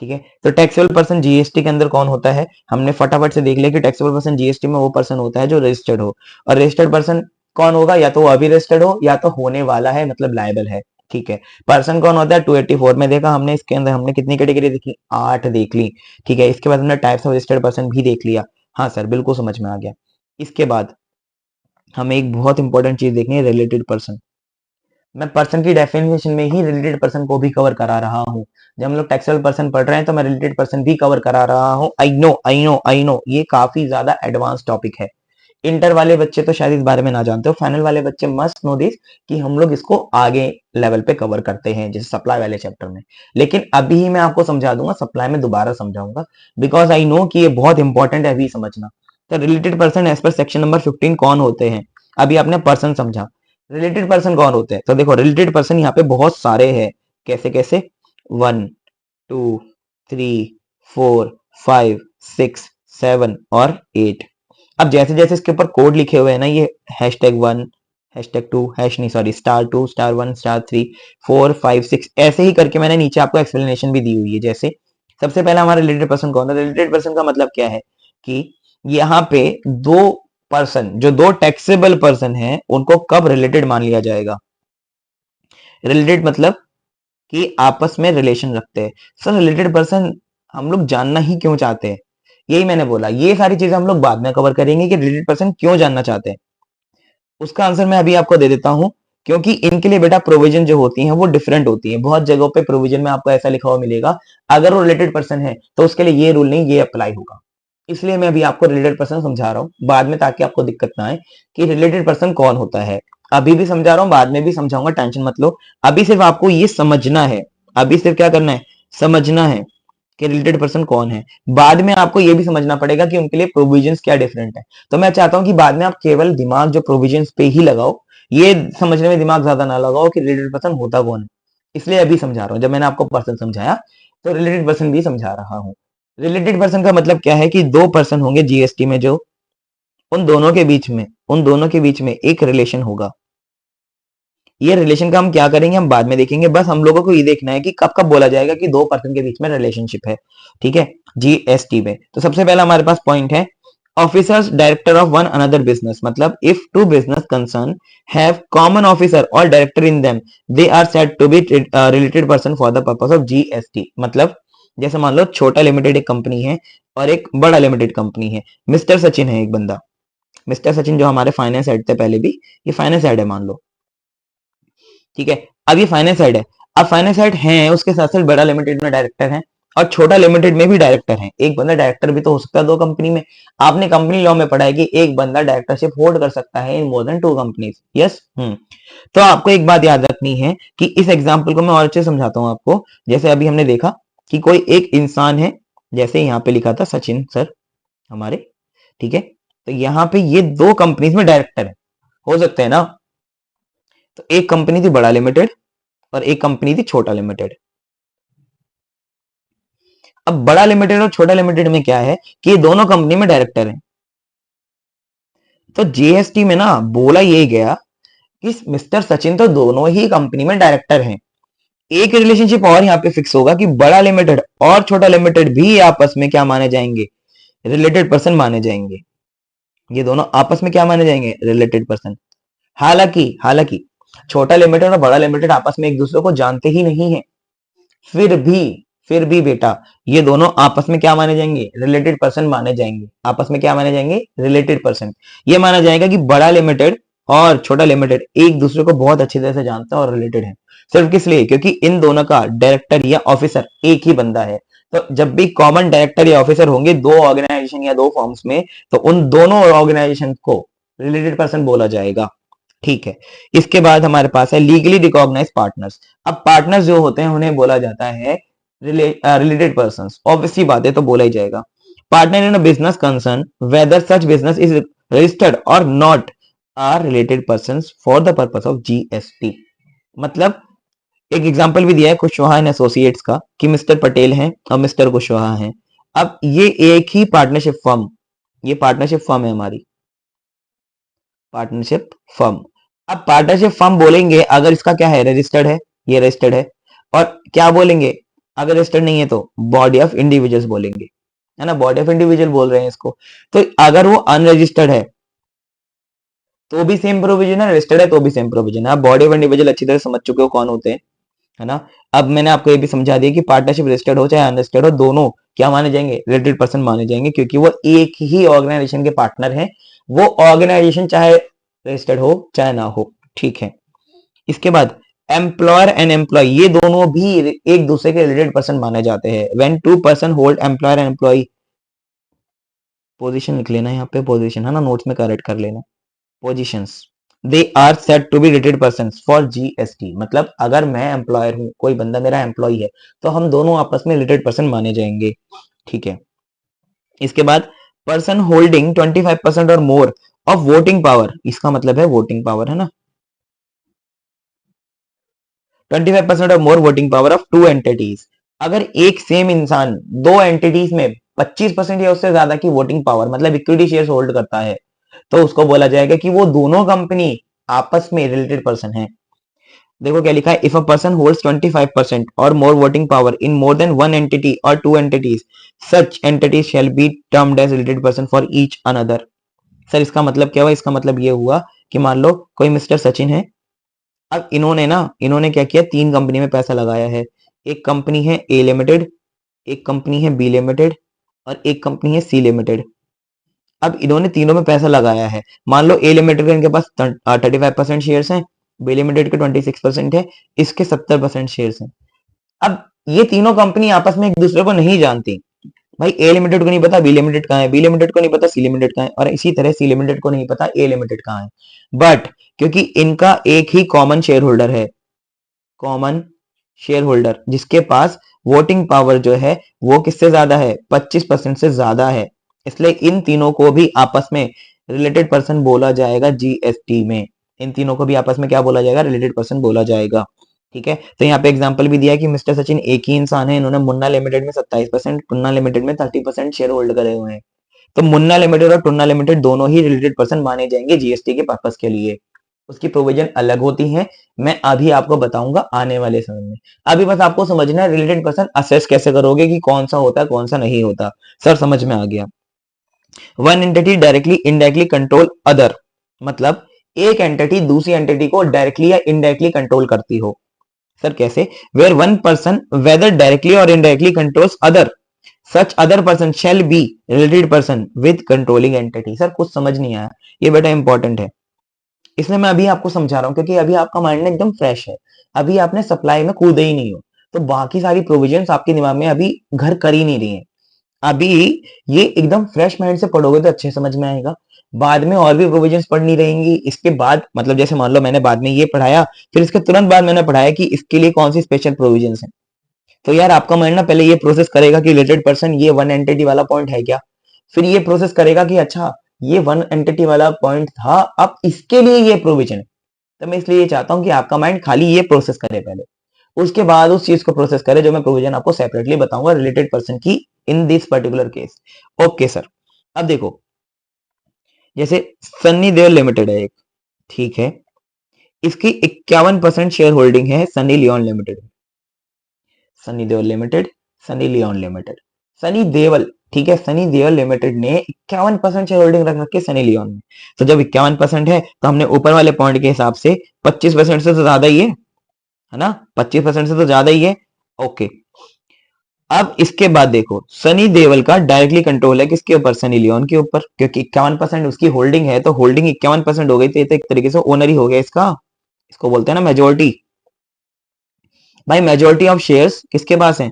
ठीक है, तो टैक्सेबल पर्सन जीएसटी के अंदर कौन होता है, हमने फटाफट से देख लिया कि टैक्सेबल पर्सन जीएसटी में वो पर्सन होता है जो रजिस्टर्ड हो। और रजिस्टर्ड पर्सन कौन होगा, या तो वो अभी रजिस्टर्ड हो या तो होने वाला है, मतलब लायबल है। ठीक है, पर्सन कौन होता है, 284 में देखा हमने, इसके अंदर हमने कितनी कैटेगरी देखी, 8 देख ली। ठीक है, इसके बाद हमने टाइप्स ऑफ रजिस्टर्ड पर्सन भी देख लिया। हाँ सर, बिल्कुल समझ में आ गया। इसके बाद हमें एक बहुत इंपॉर्टेंट चीज देखनी है, रिलेटेड पर्सन। मैं पर्सन की डेफिनेशन में ही रिलेटेड पर्सन को भी कवर करा रहा हूँ। जब हम लोग टैक्सेबल पर्सन पढ़ रहे हैं तो मैं रिलेटेड पर्सन भी कवर करा रहा हूँ। I know I know I know, ये काफी ज्यादा एडवांस टॉपिक है। इंटर वाले बच्चे तो शायद इस बारे में ना जानते हो, फाइनल वाले बच्चे मस्ट नो दिस कि हम लोग इसको आगे लेवल पे कवर करते हैं, जैसे सप्लाई वाले चैप्टर में। लेकिन अभी ही मैं आपको समझा दूंगा, सप्लाई में दोबारा समझाऊंगा, बिकॉज आई नो कि ये बहुत इंपॉर्टेंट है अभी समझना। तो related person as per section number 15 कौन होते हैं, अभी आपने पर्सन समझा, रिलेटेड पर्सन कौन होते हैं। तो देखो रिलेटेड पर्सन यहाँ पे बहुत सारे हैं, कैसे कैसे, 1 2 3 4 5 6 7 और 8। अब जैसे जैसे इसके ऊपर कोड लिखे हुए हैं ना, ये #1 #2 हैश नहीं सॉरी *2 *1 *3 4 5 6 ऐसे ही करके मैंने नीचे आपको एक्सप्लेनेशन भी दी हुई है। जैसे सबसे पहला हमारा रिलेटेड पर्सन कौन है, रिलेटेड पर्सन का मतलब क्या है कि यहाँ पे दो पर्सन, जो दो टैक्सेबल पर्सन हैं, उनको कब रिलेटेड मान लिया जाएगा। रिलेटेड मतलब कि आपस में रिलेशन रखते हैं। सर रिलेटेड पर्सन हम लोग जानना ही क्यों चाहते हैं, यही मैंने बोला, ये सारी चीजें हम लोग बाद में कवर करेंगे कि रिलेटेड पर्सन क्यों जानना चाहते हैं। उसका आंसर मैं अभी आपको दे देता हूं, क्योंकि इनके लिए बेटा प्रोविजन जो होती हैं वो डिफरेंट होती हैं। बहुत जगहों पे प्रोविजन में आपको ऐसा लिखा हुआ मिलेगा, अगर वो रिलेटेड पर्सन है तो उसके लिए ये रूल नहीं, ये अप्लाई होगा। इसलिए मैं अभी आपको रिलेटेड पर्सन समझा रहा हूँ बाद में, ताकि आपको दिक्कत ना आए कि रिलेटेड पर्सन कौन होता है। अभी भी समझा रहा हूँ, बाद में भी समझाऊंगा, टेंशन मत लो। अभी सिर्फ आपको ये समझना है, अभी सिर्फ क्या करना है, समझना है कि रिलेटेड पर्सन कौन है। बाद में आपको ये भी समझना पड़ेगा कि उनके लिए प्रोविजंस क्या डिफरेंट है। तो मैं चाहता हूं कि बाद में आप केवल दिमाग जो प्रोविजंस पे ही लगाओ, ये समझने में दिमाग ज्यादा ना लगाओ कि रिलेटेड पर्सन होता कौन है। इसलिए अभी समझा रहा हूं, जब मैंने आपको पर्सन समझाया तो रिलेटेड पर्सन भी समझा रहा हूं। रिलेटेड पर्सन का मतलब क्या है कि दो पर्सन होंगे जीएसटी में, जो उन दोनों के बीच में एक रिलेशन होगा। ये रिलेशन का हम क्या करेंगे, हम बाद में देखेंगे। बस हम लोगों को ये देखना है कि कब कब बोला जाएगा कि दो पर्सन के बीच में रिलेशनशिप है। ठीक है, जीएसटी में तो सबसे पहला हमारे पास पॉइंट है officers director of one another business, मतलब if two business concern have common officer or director in them, they are said to be related person for the purpose of GST. मतलब जैसे मान लो छोटा लिमिटेड एक company है और एक बड़ा लिमिटेड कंपनी है। मिस्टर सचिन है एक बंदा, मिस्टर सचिन जो हमारे फाइनेंस हेड थे पहले भी, ये फाइनेंस हेड है मान लो, ठीक है। अब ये फाइनेंस हेड है, अब फाइनेंस हेड है, उसके साथ साथ बड़ा लिमिटेड में डायरेक्टर है और छोटा लिमिटेड में भी डायरेक्टर है। एक बंदा डायरेक्टर भी तो हो सकता है दो कंपनी में। आपने कंपनी लॉ में पढ़ा है कि एक बंदा डायरेक्टरशिप होल्ड कर सकता है in more than two companies. Yes. तो आपको एक बात याद रखनी है कि इस एग्जाम्पल को मैं और अच्छे से समझाता हूं आपको। जैसे अभी हमने देखा कि कोई एक इंसान है, जैसे यहाँ पे लिखा था सचिन सर हमारे, ठीक है। तो यहाँ पे ये दो कंपनीज में डायरेक्टर है, हो सकते हैं ना। तो एक कंपनी थी बड़ा लिमिटेड और एक कंपनी थी छोटा लिमिटेड। अब बड़ा लिमिटेड और छोटा लिमिटेड में क्या है कि ये दोनों कंपनी में डायरेक्टर हैं। तो जीएसटी में ना बोला ये गया कि मिस्टर सचिन तो दोनों ही कंपनी में डायरेक्टर हैं। एक रिलेशनशिप और यहाँ पे फिक्स होगा कि बड़ा लिमिटेड और छोटा लिमिटेड भी आपस में क्या माने जाएंगे, रिलेटेड पर्सन माने जाएंगे। ये दोनों आपस में क्या माने जाएंगे, रिलेटेड पर्सन। हालांकि हालांकि छोटा लिमिटेड और बड़ा लिमिटेड आपस में एक दूसरे को जानते ही नहीं है, फिर भी फिर भी बेटा ये दोनों आपस में क्या माने जाएंगे, रिलेटेड पर्सन माने जाएंगे। आपस में क्या माने जाएंगे, रिलेटेड पर्सन। ये माना जाएगा कि बड़ा लिमिटेड और छोटा लिमिटेड एक दूसरे को बहुत अच्छी तरह से जानता है और रिलेटेड है। सिर्फ किस लिए, क्योंकि इन दोनों का डायरेक्टर या ऑफिसर एक ही बंदा है। तो जब भी कॉमन डायरेक्टर या ऑफिसर होंगे दो ऑर्गेनाइजेशन या दो फॉर्म्स में, तो उन दोनों ऑर्गेनाइजेशन को रिलेटेड पर्सन बोला जाएगा। ठीक है। इसके बाद हमारे पास है लीगली रिकॉग्नाइज पार्टनर्स। अब पार्टनर्स जो होते हैं उन्हें बोला जाता है रिलेटेड पर्सन। ऑब्वियसली बात है, तो बोला ही जाएगा। Partner in a business concern whether such business is registered or not are related person for the purpose of GST. मतलब एक एग्जांपल भी दिया है कुशवाहा एंड एसोसिएट्स का कि मिस्टर पटेल हैं और मिस्टर कुशवाहा हैं। अब ये एक ही पार्टनरशिप फर्म, ये पार्टनरशिप फर्म है हमारी, पार्टनरशिप फर्म। अब पार्टनरशिप फर्म बोलेंगे अगर इसका क्या है, रजिस्टर्ड है, ये रजिस्टर्ड है। और क्या बोलेंगे अगर रजिस्टर्ड नहीं है तो बॉडी ऑफ इंडिविजुअल्स बोलेंगे, है ना, बॉडी ऑफ इंडिविजुअल बोल रहे हैं इसको। तो अगर वो अनरजिस्टर्ड है तो भी सेम प्रोविजन है, रजिस्टर्ड है तो भी सेम प्रोविजन है। आप बॉडी ऑफ इंडिविजुअल अच्छी तरह समझ चुके हो कौन होते हैं, है ना। अब मैंने आपको ये भी समझा दिया कि पार्टनरशिप रजिस्टर्ड हो चाहे अनरजिस्टर्ड हो, दोनों क्या माने जाएंगे, रिलेटेड पर्सन माने जाएंगे, क्योंकि वो एक ही ऑर्गेनाइजेशन के पार्टनर हैं। वो ऑर्गेनाइजेशन चाहे रजिस्टर्ड हो चाहे ना हो, ठीक है। इसके बाद एम्प्लॉयर एंड एम्प्लॉय, ये दोनों भी एक दूसरे के रिलेटेड पर्सन माने जाते हैं। When two person hold employer and employ, position लिख लेना यहाँ पे, पोजीशन है ना, नोट्स में करेक्ट कर लेना positions. They are said to be related person for GST. मतलब अगर मैं एम्प्लॉयर हूं, कोई बंदा मेरा एम्प्लॉय है, तो हम दोनों आपस में रिलेटेड पर्सन माने जाएंगे, ठीक है। इसके बाद person holding 25% or more of voting power, इसका मतलब है वोटिंग पावर, है ना। 25% or more voting power of two entities. अगर एक सेम इंसान दो एंटिटीज में 25% या उससे ज्यादा की वोटिंग पावर मतलब इक्विटी शेयर होल्ड करता है, तो उसको बोला जाएगा कि वो दोनों कंपनी आपस में रिलेटेड पर्सन है। देखो क्या लिखा है, if a person holds 25% or more voting power in more than one entity or two entities, such entities shall be termed as related person for each another. Sir इसका मतलब क्या हुआ, इसका मतलब ये हुआ कि मान लो कोई मिस्टर सचिन है। अब इन्होंने क्या किया, तीन कंपनी में पैसा लगाया है। एक कंपनी है ए लिमिटेड, एक कंपनी है बी लिमिटेड और एक कंपनी है सी लिमिटेड। अब इन्होंने तीनों में पैसा लगाया है। मान लो ए लिमिटेड के इनके पास 35% शेयर्स हैं, बी लिमिटेड के 26% है, इसके 70% शेयर्स हैं। अब ये तीनों कंपनी आपस में एक दूसरे को नहीं जानती। भाई ए लिमिटेड को नहीं पता बी लिमिटेड कहाँ है, बी लिमिटेड को नहीं पता सी लिमिटेड कहाँ है, और इसी तरह सी लिमिटेड को नहीं पता ए लिमिटेड कहाँ है। बट क्योंकि इनका एक ही कॉमन शेयर होल्डर है, कॉमन शेयर होल्डर जिसके पास वोटिंग पावर जो है वो किससे ज्यादा है, 25% से ज्यादा है, इसलिए इन तीनों को भी आपस में रिलेटेड पर्सन बोला जाएगा जीएसटी में। इन तीनों को भी आपस में क्या बोला जाएगा, रिलेटेड पर्सन बोला जाएगा, ठीक है। तो यहाँ पे एग्जांपल भी दिया है कि मिस्टर सचिन एक ही इंसान है, इन्होंने मुन्ना लिमिटेड में 27%, टुन्ना लिमिटेड में 30% शेयर होल्ड करे हुए हैं। तो मुन्ना लिमिटेड और टुन्ना लिमिटेड दोनों ही रिलेटेड पर्सन माने जाएंगे जीएसटी के पर्पस के लिए। उसकी प्रोविजन अलग होती है, मैं अभी आपको बताऊंगा आने वाले समय में। अभी बस आपको समझना है रिलेटेड पर्सन असेस कैसे करोगे कि कौन सा होता है कौन सा नहीं होता। सर समझ में आ गया। One entity directly indirectly control other, मतलब एक एंटिटी दूसरी एंटिटी को डायरेक्टली या इनडायरेक्टली कंट्रोल करती हो। सर कैसे? Where one person whether directly और indirectly controls other, such other person shall be related person with controlling entity. Sir कुछ समझ नहीं आया, ये बेटा इंपॉर्टेंट है, इसलिए मैं अभी आपको समझा रहा हूं, क्योंकि अभी आपका माइंड एकदम फ्रेश है, अभी आपने सप्लाई में कूदे ही नहीं हो, तो बाकी सारी प्रोविजंस आपके दिमाग में अभी घर कर ही नहीं रही है। अभी ये एकदम फ्रेश माइंड से पढ़ोगे तो अच्छे समझ में आएगा, बाद में और भी प्रोविजंस पढ़नी रहेंगी इसके बाद, मतलब जैसे मान लो मैंने बाद में ये पढ़ाया, फिर इसके तुरंत बाद मैंने पढ़ाया कि इसके लिए कौन सी स्पेशल प्रोविजंस हैं, तो यार आपका माइंड ना पहले ये प्रोसेस करेगा कि रिलेटेड पर्सन ये वन एंटिटी वाला पॉइंट है क्या, फिर ये प्रोसेस करेगा कि अच्छा ये वन एंटिटी वाला पॉइंट था, अब इसके लिए ये प्रोविजन है। तो मैं इसलिए ये चाहता हूं कि आपका माइंड खाली ये प्रोसेस करे पहले, उसके बाद उस चीज को प्रोसेस करे जो मैं प्रोविजन आपको सेपरेटली बताऊंगा रिलेटेड पर्सन की in this particular case. Okay sir, अब देखो जैसे सन्नी देओल लिमिटेड है एक, ठीक है, इसकी 51% शेयर होल्डिंग है Sunny Leone limited, Sunny Deol limited, Sunny Leone limited, Sunny Deol, ठीक है, सनी देओल लिमिटेड ने 51% शेयर होल्डिंग रख रखी है सनी लियोन में, तो जब 51% है तो हमने ऊपर वाले पॉइंट के हिसाब से 25% से तो ज्यादा ही है ना, 25% से तो ज्यादा ही है। ओके, अब इसके बाद देखो सनी देओल का डायरेक्टली कंट्रोल है किसके ऊपर, सनी लियोन के ऊपर, क्योंकि 51% उसकी होल्डिंग है, तो होल्डिंग 51% हो गई, तो ये तो एक तरीके से ओनर ही हो गया इसका, इसको बोलते हैं ना मेजोरिटी। भाई मेजोरिटी ऑफ शेयर्स किसके पास है,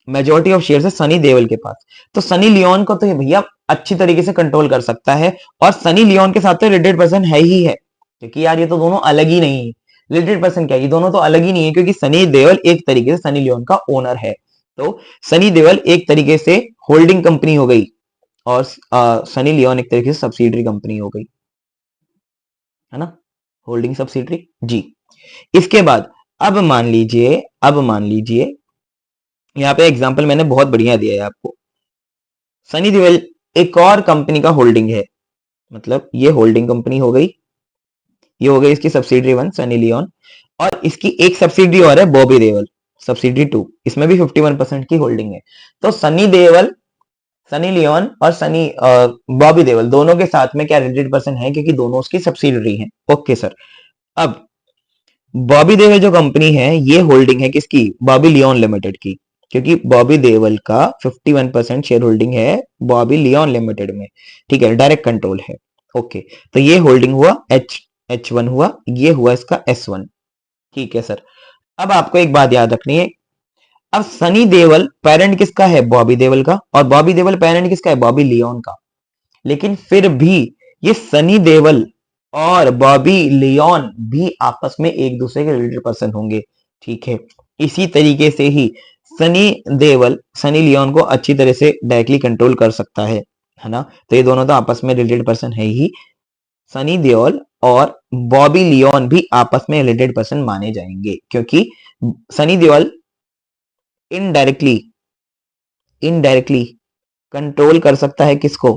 मेजोरिटी ऑफ शेयर्स है सनी देओल के पास, तो सनी लियोन को तो ये भैया अच्छी तरीके से कंट्रोल कर सकता है, और सनी लियोन के साथ तो रिलेटेड पर्सन है ही है, क्योंकि यार ये तो दोनों अलग ही नहीं है, रिलेटेड पर्सन क्या है, ये दोनों तो अलग ही नहीं है, क्योंकि सनी देओल एक तरीके से सनी लियोन का ओनर है, तो सनी देओल एक तरीके से होल्डिंग कंपनी हो गई, और सनी लियोन एक तरीके से सब्सिडरी कंपनी हो गई, है ना, होल्डिंग सब्सिडरी जी। इसके बाद अब मान लीजिए यहाँ पे एग्जांपल मैंने बहुत बढ़िया दिया है आपको, सनी देओल एक और कंपनी का होल्डिंग है, मतलब ये होल्डिंग कंपनी हो गई, ये हो गई इसकी सब्सिडरी वन सनी लियोन, और इसकी एक सब्सिडरी और है बॉबी देओल सब्सिडरी टू, इसमें भी 51% की होल्डिंग है, तो सनी देओल, सनी लियोन और सनी बॉबी देओल दोनों के साथ में क्या रिलेटेड पर्सन है, क्योंकि दोनों उसकी सब्सिडरी हैं। ओके सर, अब बॉबी देओल जो कंपनी है ये होल्डिंग है किसकी, बॉबी लियोन लिमिटेड की, क्योंकि बॉबी देओल का 51% शेयर होल्डिंग है बॉबी लियोन लिमिटेड में, ठीक है, डायरेक्ट कंट्रोल है। ओके, तो ये होल्डिंग हुआ H1 हुआ, ये हुआ इसका S1, ठीक है सर। अब आपको एक बात याद रखनी है, अब सनी देओल पेरेंट किसका है, बॉबी देओल का, और बॉबी देओल पेरेंट किसका है, बॉबी लियोन का, लेकिन फिर भी ये सनी देओल और बॉबी लियोन भी आपस में एक दूसरे के रिलेटेड पर्सन होंगे, ठीक है। इसी तरीके से ही सनी देओल सनी लियोन को अच्छी तरह से डायरेक्टली कंट्रोल कर सकता है ना, तो ये दोनों तो आपस में रिलेटेड पर्सन है ही, सनी देओल और बॉबी लियोन भी आपस में रिलेटेड पर्सन माने जाएंगे, क्योंकि Sunny Deol indirectly indirectly control कर सकता है किसको,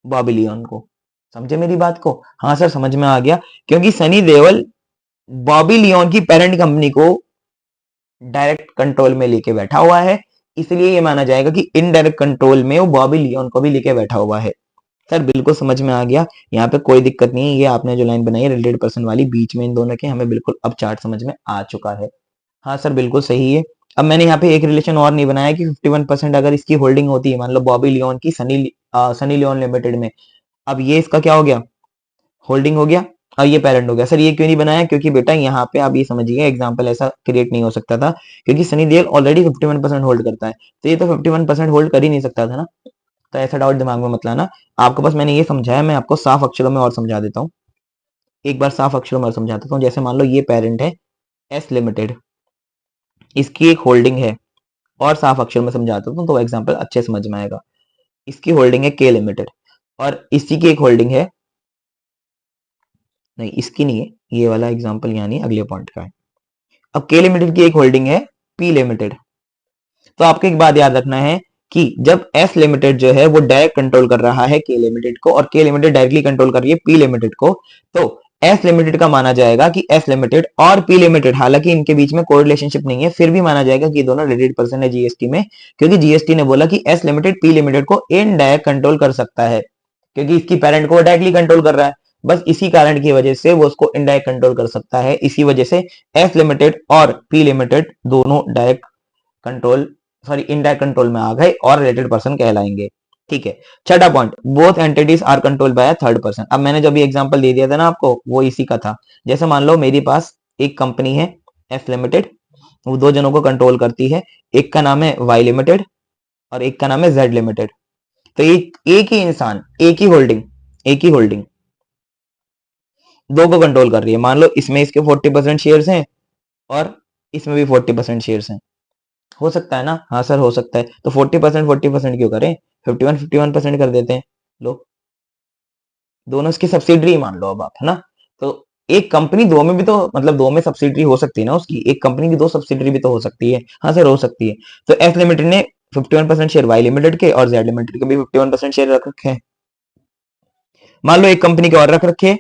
बॉबी लियोन को। समझे मेरी बात को, हाँ सर समझ में आ गया, क्योंकि सनी देओल बॉबी लियोन की पेरेंट कंपनी को डायरेक्ट कंट्रोल में लेके बैठा हुआ है, इसलिए ये माना जाएगा कि इनडायरेक्ट कंट्रोल में वो बॉबी लियोन को भी लेके बैठा हुआ है। सर बिल्कुल समझ में आ गया, यहाँ पे कोई दिक्कत नहीं है, ये आपने जो लाइन बनाई है रिलेटेड पर्सन वाली बीच में इन दोनों के, हमें बिल्कुल अब चार्ट समझ में आ चुका है। हाँ सर बिल्कुल सही है। अब मैंने यहाँ पे एक रिलेशन और नहीं बनाया कि 51% अगर इसकी होल्डिंग होती है, मान लो बॉबी लियोन की सनी लियोन लिमिटेड में, अब ये इसका क्या हो गया, होल्डिंग हो गया, और ये पेरेंट हो गया। सर ये क्यों नहीं बनाया, क्योंकि बेटा यहाँ पे आप ये समझिए एग्जाम्पल ऐसा क्रिएट नहीं हो सकता था, क्योंकि सनी देओल ऑलरेडी 51% होल्ड करता है, तो ये तो 51% होल्ड कर ही नहीं सकता था ना, तो ऐसा डाउट दिमाग में मत लाना, आपको बस मैंने ये समझाया, मैं आपको साफ अक्षरों में और समझा देता हूँ, एक बार साफ अक्षरों में और समझा देता हूँ। जैसे मान लो ये पेरेंट है एस लिमिटेड, इसकी एक होल्डिंग है, और साफ अक्षर में समझा देता हूँ तो एग्जाम्पल अच्छे समझ में आएगा। इसकी होल्डिंग है के लिमिटेड, और इसी की एक होल्डिंग है, नहीं इसकी नहीं है, ये वाला एग्जाम्पल यहाँ नहीं, अगले पॉइंट का है। अब के लिमिटेड की एक होल्डिंग है पी लिमिटेड, तो आपको एक बात याद रखना है कि जब एस लिमिटेड जो है वो डायरेक्ट कंट्रोल कर रहा है के लिमिटेड को, और के लिमिटेड डायरेक्टली कंट्रोल कर रही है पी लिमिटेड को, तो एस लिमिटेड का माना जाएगा कि एस लिमिटेड और पी लिमिटेड, हालांकि इनके बीच में कोई रिलेशनशिप नहीं है, फिर भी माना जाएगा कि ये दोनों रिलेटेड पर्सन है जीएसटी में, क्योंकि जीएसटी ने बोला कि एस लिमिटेड पी लिमिटेड को इनडायरेक्ट कंट्रोल कर सकता है, क्योंकि इसकी पेरेंट को डायरेक्टली कंट्रोल कर रहा है। बस इसी कारण की वजह से वो उसको इनडायरेक्ट कंट्रोल कर सकता है। इसी वजह से एस लिमिटेड और पी लिमिटेड दोनों direct control, sorry indirect control में आ गए और रिलेटेड पर्सन कहलाएंगे। ठीक है। छठा point, both entities are controlled by a third person. अब मैंने जो भी एग्जांपल दे दिया था ना आपको, वो इसी का था। जैसे मान लो मेरे पास एक कंपनी है एस लिमिटेड, वो दो जनों को कंट्रोल करती है, एक का नाम है वाई लिमिटेड और एक का नाम है जेड लिमिटेड। तो एक ही इंसान, एक ही होल्डिंग दो को कंट्रोल कर रही है। मान लो इसमें इसके 40% शेयर्स हैं और इसमें भी 40% शेयर्स हैं। हो सकता है ना? हाँ सर हो सकता है। तो 40% क्यों करें, 51% कर देते हैं। लो, दोनों इसकी सब्सिडरी मान लो अब आप, है ना? तो एक कंपनी दो में भी तो, मतलब दो में सब्सिडरी हो सकती है ना उसकी, एक कंपनी की दो सब्सिडरी भी तो हो सकती है। हाँ सर हो सकती है। तो एस लिमिटेड ने 51% शेयर वाई लिमिटेड के और जेड लिमिटेड के भी 51% शेयर रख रखे हैं। मान लो एक कंपनी के और रख रखे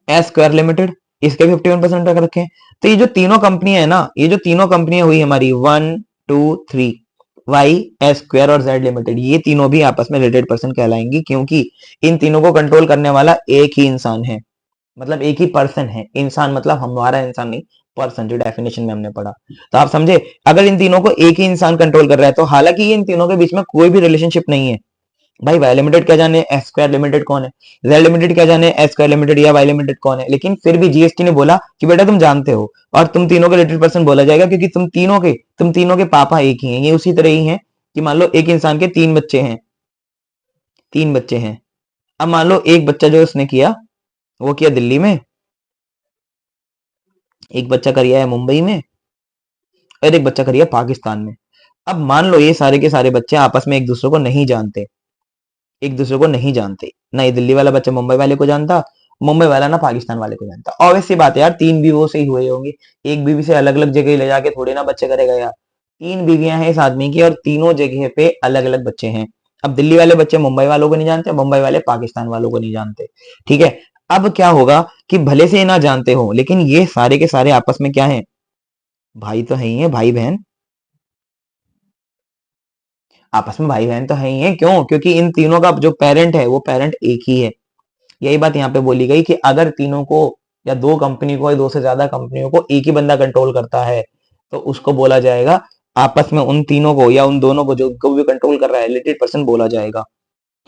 एस स्क्वायर लिमिटेड, इसके 51% रख रखे हैं। तो ये जो तीनों कंपनियां है ना, ये जो तीनों कंपनियां हुई हमारी 1 2 3, वाई एस स्क्वायर और जेड लिमिटेड, ये तीनों भी आपस में रिलेटेड पर्सन कहलाएंगी, क्योंकि इन तीनों को कंट्रोल करने वाला एक ही इंसान है, मतलब एक ही पर्सन है। इंसान मतलब हमारा इंसान नहीं, पर्सन, जो डेफिनेशन में हमने पढ़ा। तो आप समझे, अगर इन तीनों को एक ही इंसान कंट्रोल कर रहा है, तो हालांकि ये इन तीनों के बीच में कोई भी रिलेशनशिप नहीं है। भाई वाई लिमिटेड क्या जाने एस स्क्वायर लिमिटेड कौन है, जेड लिमिटेड क्या जाने एस स्क्वायर लिमिटेड या वाई लिमिटेड कौन है, लेकिन फिर भी जीएसटी ने बोला कि बेटा तुम जानते हो, और तुम तीनों के रिलेटेड पर्सन बोला जाएगा, क्योंकि तुम तीनों के पापा एक ही हैं। ये उसी तरह ही है कि मान लो एक इंसान के तीन बच्चे हैं। अब मान लो एक बच्चा जो उसने किया, वो किया दिल्ली में, एक बच्चा करिया है मुंबई में, और एक बच्चा करिया पाकिस्तान में। अब मान लो ये सारे के सारे बच्चे आपस में एक दूसरे को नहीं जानते, ना ये दिल्ली वाला बच्चा मुंबई वाले को जानता, मुंबई वाला ना पाकिस्तान वाले को जानता। ऑब्वियस सी बात है यार, तीन बीवों से ही हुए होंगे, एक बीवी से अलग अलग जगह ले जाके थोड़े ना बच्चे करेगा यार। तीन बीवियां हैं इस आदमी की और तीनों जगह पे अलग अलग बच्चे हैं। अब दिल्ली वाले बच्चे मुंबई वालों को नहीं जानते, मुंबई वाले पाकिस्तान वालों को नहीं जानते। ठीक है। अब क्या होगा कि भले से ये ना जानते हो, लेकिन ये सारे के सारे आपस में क्या है, भाई तो है ही है, भाई बहन, आपस में भाई बहन तो है ही है। क्यों? क्योंकि इन तीनों का जो पेरेंट है वो पेरेंट एक ही है। यही बात यहाँ पे बोली गई कि अगर तीनों को या दो कंपनी को या दो से ज्यादा कंपनियों को एक ही बंदा कंट्रोल करता है, तो उसको बोला जाएगा, आपस में उन तीनों को या उन दोनों को जो को भी कंट्रोल कर रहा है, रिलेटेड पर्सन बोला जाएगा।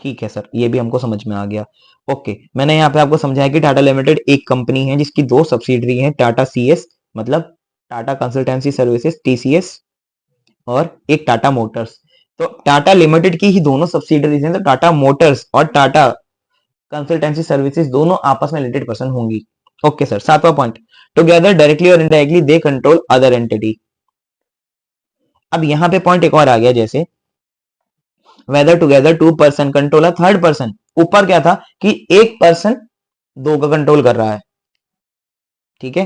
ठीक है सर, ये भी हमको समझ में आ गया। ओके, मैंने यहाँ पे आपको समझाया कि टाटा लिमिटेड एक कंपनी है जिसकी दो सब्सिडरी हैं, टाटा सीएस मतलब टाटा कंसल्टेंसी सर्विसेज टीसीएस, और एक टाटा मोटर्स। तो टाटा लिमिटेड की ही दोनों सब्सिडरीज हैं, तो टाटा मोटर्स और टाटा कंसल्टेंसी सर्विसेज दोनों आपस में रिलेटेड पर्सन होंगी। Okay sir. सातवां पॉइंट, टुगेदर डायरेक्टली और indirectly they control other entity. अब यहां पे पॉइंट एक और आ गया, जैसे whether together two person control a third person. ऊपर क्या था कि एक पर्सन दो का कंट्रोल कर रहा है, ठीक है,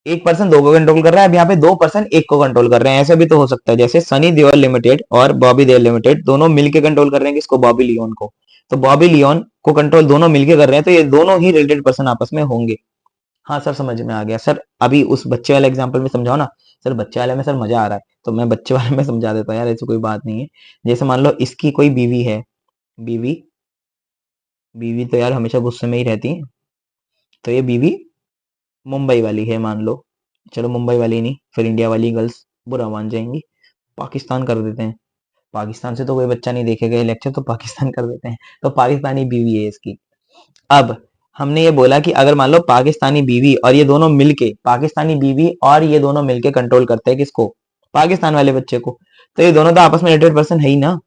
एक पर्सन दो को कंट्रोल कर रहा है। अब यहाँ पे दो पर्सन एक को कंट्रोल कर रहे हैं, ऐसा भी तो हो सकता है। जैसे सनी देओल लिमिटेड और बॉबी देओल लिमिटेड दोनों मिलके कंट्रोल कर रहे हैं किसको, बॉबी लियोन को। तो बॉबी लियोन को कंट्रोल दोनों मिलके कर रहे हैं, तो ये दोनों ही रिलेटेड पर्सन आपस में होंगे। हाँ सर समझ में आ गया। सर अभी उस बच्चे वाले एग्जांपल में समझाओ ना। सर बच्चे वाले में सर मजा आ रहा है, तो मैं बच्चे वाले में समझा देता हूँ यार, ऐसी कोई बात नहीं है। जैसे मान लो इसकी कोई बीवी है, बीवी बीवी तो यार हमेशा गुस्से में ही रहती है, तो ये बीवी मुंबई वाली है मान लो, चलो मुंबई वाली नहीं, फिर इंडिया वाली गर्ल्स बुरा मान जाएंगी, पाकिस्तान कर देते हैं। पाकिस्तान से तो कोई बच्चा नहीं देखेगा ये लेक्चर, तो पाकिस्तान कर देते हैं। तो पाकिस्तानी बीवी है इसकी। अब हमने ये बोला कि अगर मान लो पाकिस्तानी बीवी और ये दोनों मिलके कंट्रोल करते हैं किसको, पाकिस्तान वाले बच्चे को, तो ये दोनों तो आपस में रिलेटेड पर्सन है ही ना।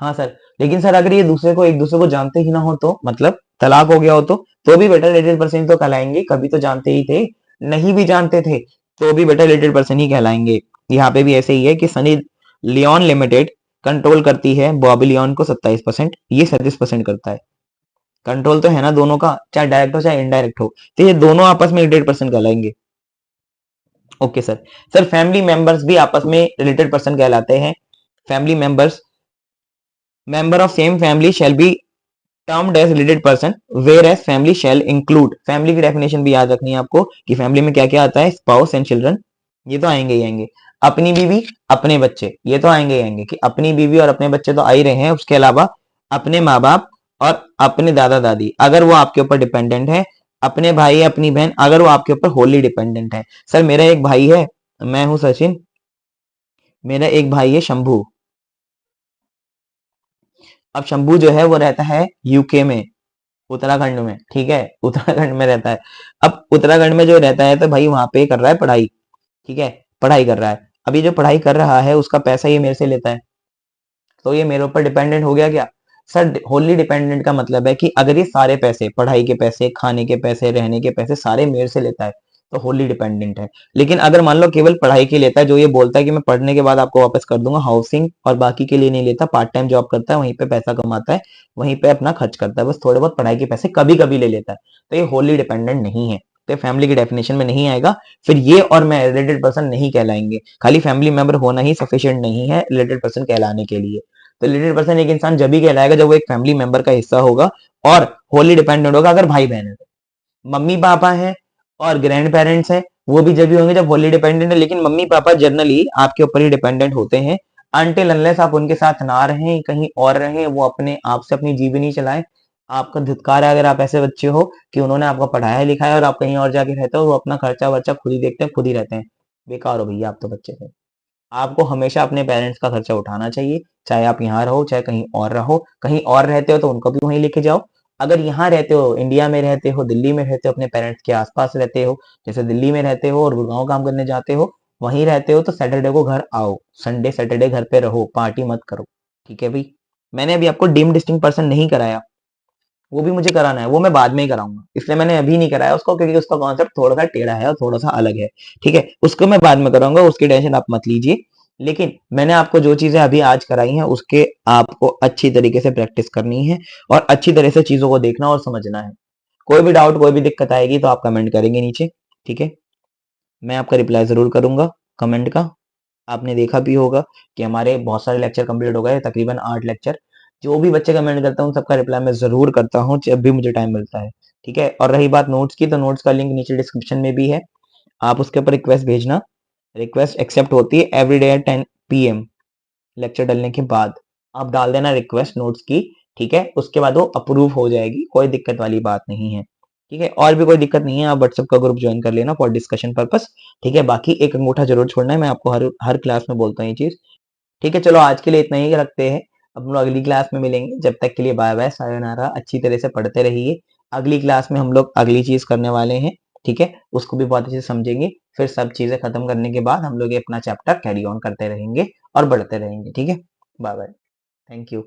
हाँ सर, लेकिन सर अगर ये एक दूसरे को जानते ही ना हो, तो मतलब तलाक हो गया हो, तो भी बेटा रिलेटेड पर्सन तो कहलाएंगे। कभी तो जानते ही थे, नहीं भी जानते थे तो भी बेटा रिलेटेड पर्सन ही कहलाएंगे। यहाँ पे भी ऐसे ही है कि सनी लियोन लिमिटेड कंट्रोल करती है बॉबी लियोन को 27%, ये 37% करता है। कंट्रोल तो है ना दोनों का, चाहे डायरेक्ट हो चाहे इनडायरेक्ट हो, तो ये दोनों आपस में रिलेटेड पर्सन कहलाएंगे। Okay sir. Sir family members भी आपस में रिलेटेड पर्सन कहलाते हैं। Family members, member of same family shall be termed as related person, whereas family shall include, family की डेफिनेशन भी याद रखनी है आपको कि फैमिली में क्या क्या आता है, स्पाउस एंड चिल्ड्रन, ये तो आएंगे ही आएंगे, अपनी बीवी अपने बच्चे, ये तो आएंगे ही आएंगे कि अपनी बीवी और अपने बच्चे तो आ ही रहे हैं, उसके अलावा अपने माँ बाप और अपने दादा दादी अगर वो आपके ऊपर डिपेंडेंट है, अपने भाई अपनी बहन अगर वो आपके ऊपर होली डिपेंडेंट है। सर मेरा एक भाई है, मैं हूं सचिन, मेरा एक भाई है शंभू। अब शंभू जो है वो रहता है यूके में, उत्तराखंड में, ठीक है, उत्तराखंड में रहता है। अब उत्तराखंड में जो रहता है तो भाई वहां पे कर रहा है पढ़ाई, ठीक है, पढ़ाई कर रहा है। अभी जो पढ़ाई कर रहा है उसका पैसा ये मेरे से लेता है, तो ये मेरे ऊपर डिपेंडेंट हो गया क्या? सर होली डिपेंडेंट का मतलब है कि अगर ये सारे पैसे, पढ़ाई के पैसे, खाने के पैसे, रहने के पैसे सारे मेरे से लेता है तो होली डिपेंडेंट है। लेकिन अगर मान लो केवल पढ़ाई के लेता है, जो ये बोलता है कि मैं पढ़ने के बाद आपको वापस कर दूंगा, हाउसिंग और बाकी के लिए नहीं लेता, पार्ट टाइम जॉब करता है, वहीं पे पैसा कमाता है, वहीं पे अपना खर्च करता है, बस थोड़े बहुत पढ़ाई के पैसे कभी कभी ले लेता है, तो ये होली डिपेंडेंट नहीं है, तो ये फैमिली की डेफिनेशन में नहीं आएगा। फिर ये और मैं रिलेटेड पर्सन नहीं कहलाएंगे, खाली फैमिली मेंबर होना ही सफिशिएंट नहीं है रिलेटेड पर्सन कहलाने के लिए। तो रिलेटेड पर्सन एक इंसान जब भी कहलाएगा जब वो एक फैमिली मेंबर का हिस्सा होगा और होली डिपेंडेंट होगा। अगर भाई बहन है, मम्मी पापा हैं और ग्रैंड पेरेंट्स हैं, वो भी जब भी होंगे जब होली डिपेंडेंट है, लेकिन मम्मी पापा जनरली आपके ऊपर ही डिपेंडेंट होते हैं, अनटिल अनलेस आप उनके साथ ना रहें, कहीं और रहें, वो अपने आप से अपनी जीवनी चलाएं। आपका धिक्कार है अगर आप ऐसे बच्चे हो कि उन्होंने आपको पढ़ाया लिखाया और आप कहीं और जाके रहते हो, वो अपना खर्चा वर्चा खुद ही देखते हैं, खुद ही रहते हैं, बेकार हो भैया आप तो बच्चे थे। आपको हमेशा अपने पेरेंट्स का खर्चा उठाना चाहिए, चाहे आप यहाँ रहो चाहे कहीं और रहो, कहीं और रहते हो तो उनको भी वहीं लेके जाओ। अगर यहाँ रहते हो, इंडिया में रहते हो, दिल्ली में रहते हो, अपने पेरेंट्स के आसपास रहते हो, जैसे दिल्ली में रहते हो और गुड़गांव काम करने जाते हो, वहीं रहते हो, तो सैटरडे को घर आओ, संडे सैटरडे घर पे रहो, पार्टी मत करो, ठीक है भाई। मैंने अभी आपको डीम डिस्टिंक्ट पर्सन नहीं कराया, वो भी मुझे कराना है, वो मैं बाद में ही कराऊंगा, इसलिए मैंने अभी नहीं कराया उसको, क्योंकि उसका कॉन्सेप्ट थोड़ा सा टेढ़ा है और थोड़ा सा अलग है, ठीक है, उसको मैं बाद में कराऊंगा, उसकी टेंशन आप मत लीजिए। लेकिन मैंने आपको जो चीजें अभी आज कराई हैं उसके आपको अच्छी तरीके से प्रैक्टिस करनी है और अच्छी तरह से चीजों को देखना और समझना है। कोई भी डाउट कोई भी दिक्कत आएगी तो आप कमेंट करेंगे नीचे, ठीक है, मैं आपका रिप्लाई जरूर करूंगा कमेंट का। आपने देखा भी होगा कि हमारे बहुत सारे लेक्चर कंप्लीट हो गए, तकरीबन 8 लेक्चर, जो भी बच्चे कमेंट करते हैं उन सबका रिप्लाई मैं जरूर करता हूँ जब भी मुझे टाइम मिलता है, ठीक है। और रही बात नोट्स की, तो नोट्स का लिंक नीचे डिस्क्रिप्शन में भी है, आप उसके ऊपर रिक्वेस्ट भेजना, रिक्वेस्ट एक्सेप्ट होती है every day at 10 PM, lecture डलने के बाद आप डाल देना रिक्वेस्ट नोट्स की, ठीक है, उसके बाद वो अप्रूव हो जाएगी, कोई दिक्कत वाली बात नहीं है, ठीक है। और भी कोई दिक्कत नहीं है, आप व्हाट्सएप का ग्रुप ज्वाइन कर लेना फॉर डिस्कशन पर्पस, ठीक है। बाकी एक अंगूठा जरूर छोड़ना है, मैं आपको हर हर क्लास में बोलता हूँ ये चीज, ठीक है। चलो आज के लिए इतना ही रखते हैं, अब हम लोग अगली क्लास में मिलेंगे, जब तक के लिए बाय बाय सायोनारा, अच्छी तरह से पढ़ते रहिए। अगली क्लास में हम लोग अगली चीज करने वाले हैं, ठीक है, उसको भी बहुत अच्छे से समझेंगे, फिर सब चीजें खत्म करने के बाद हम लोग ये अपना चैप्टर कैरी ऑन करते रहेंगे और बढ़ते रहेंगे, ठीक है। Bye bye, thank you.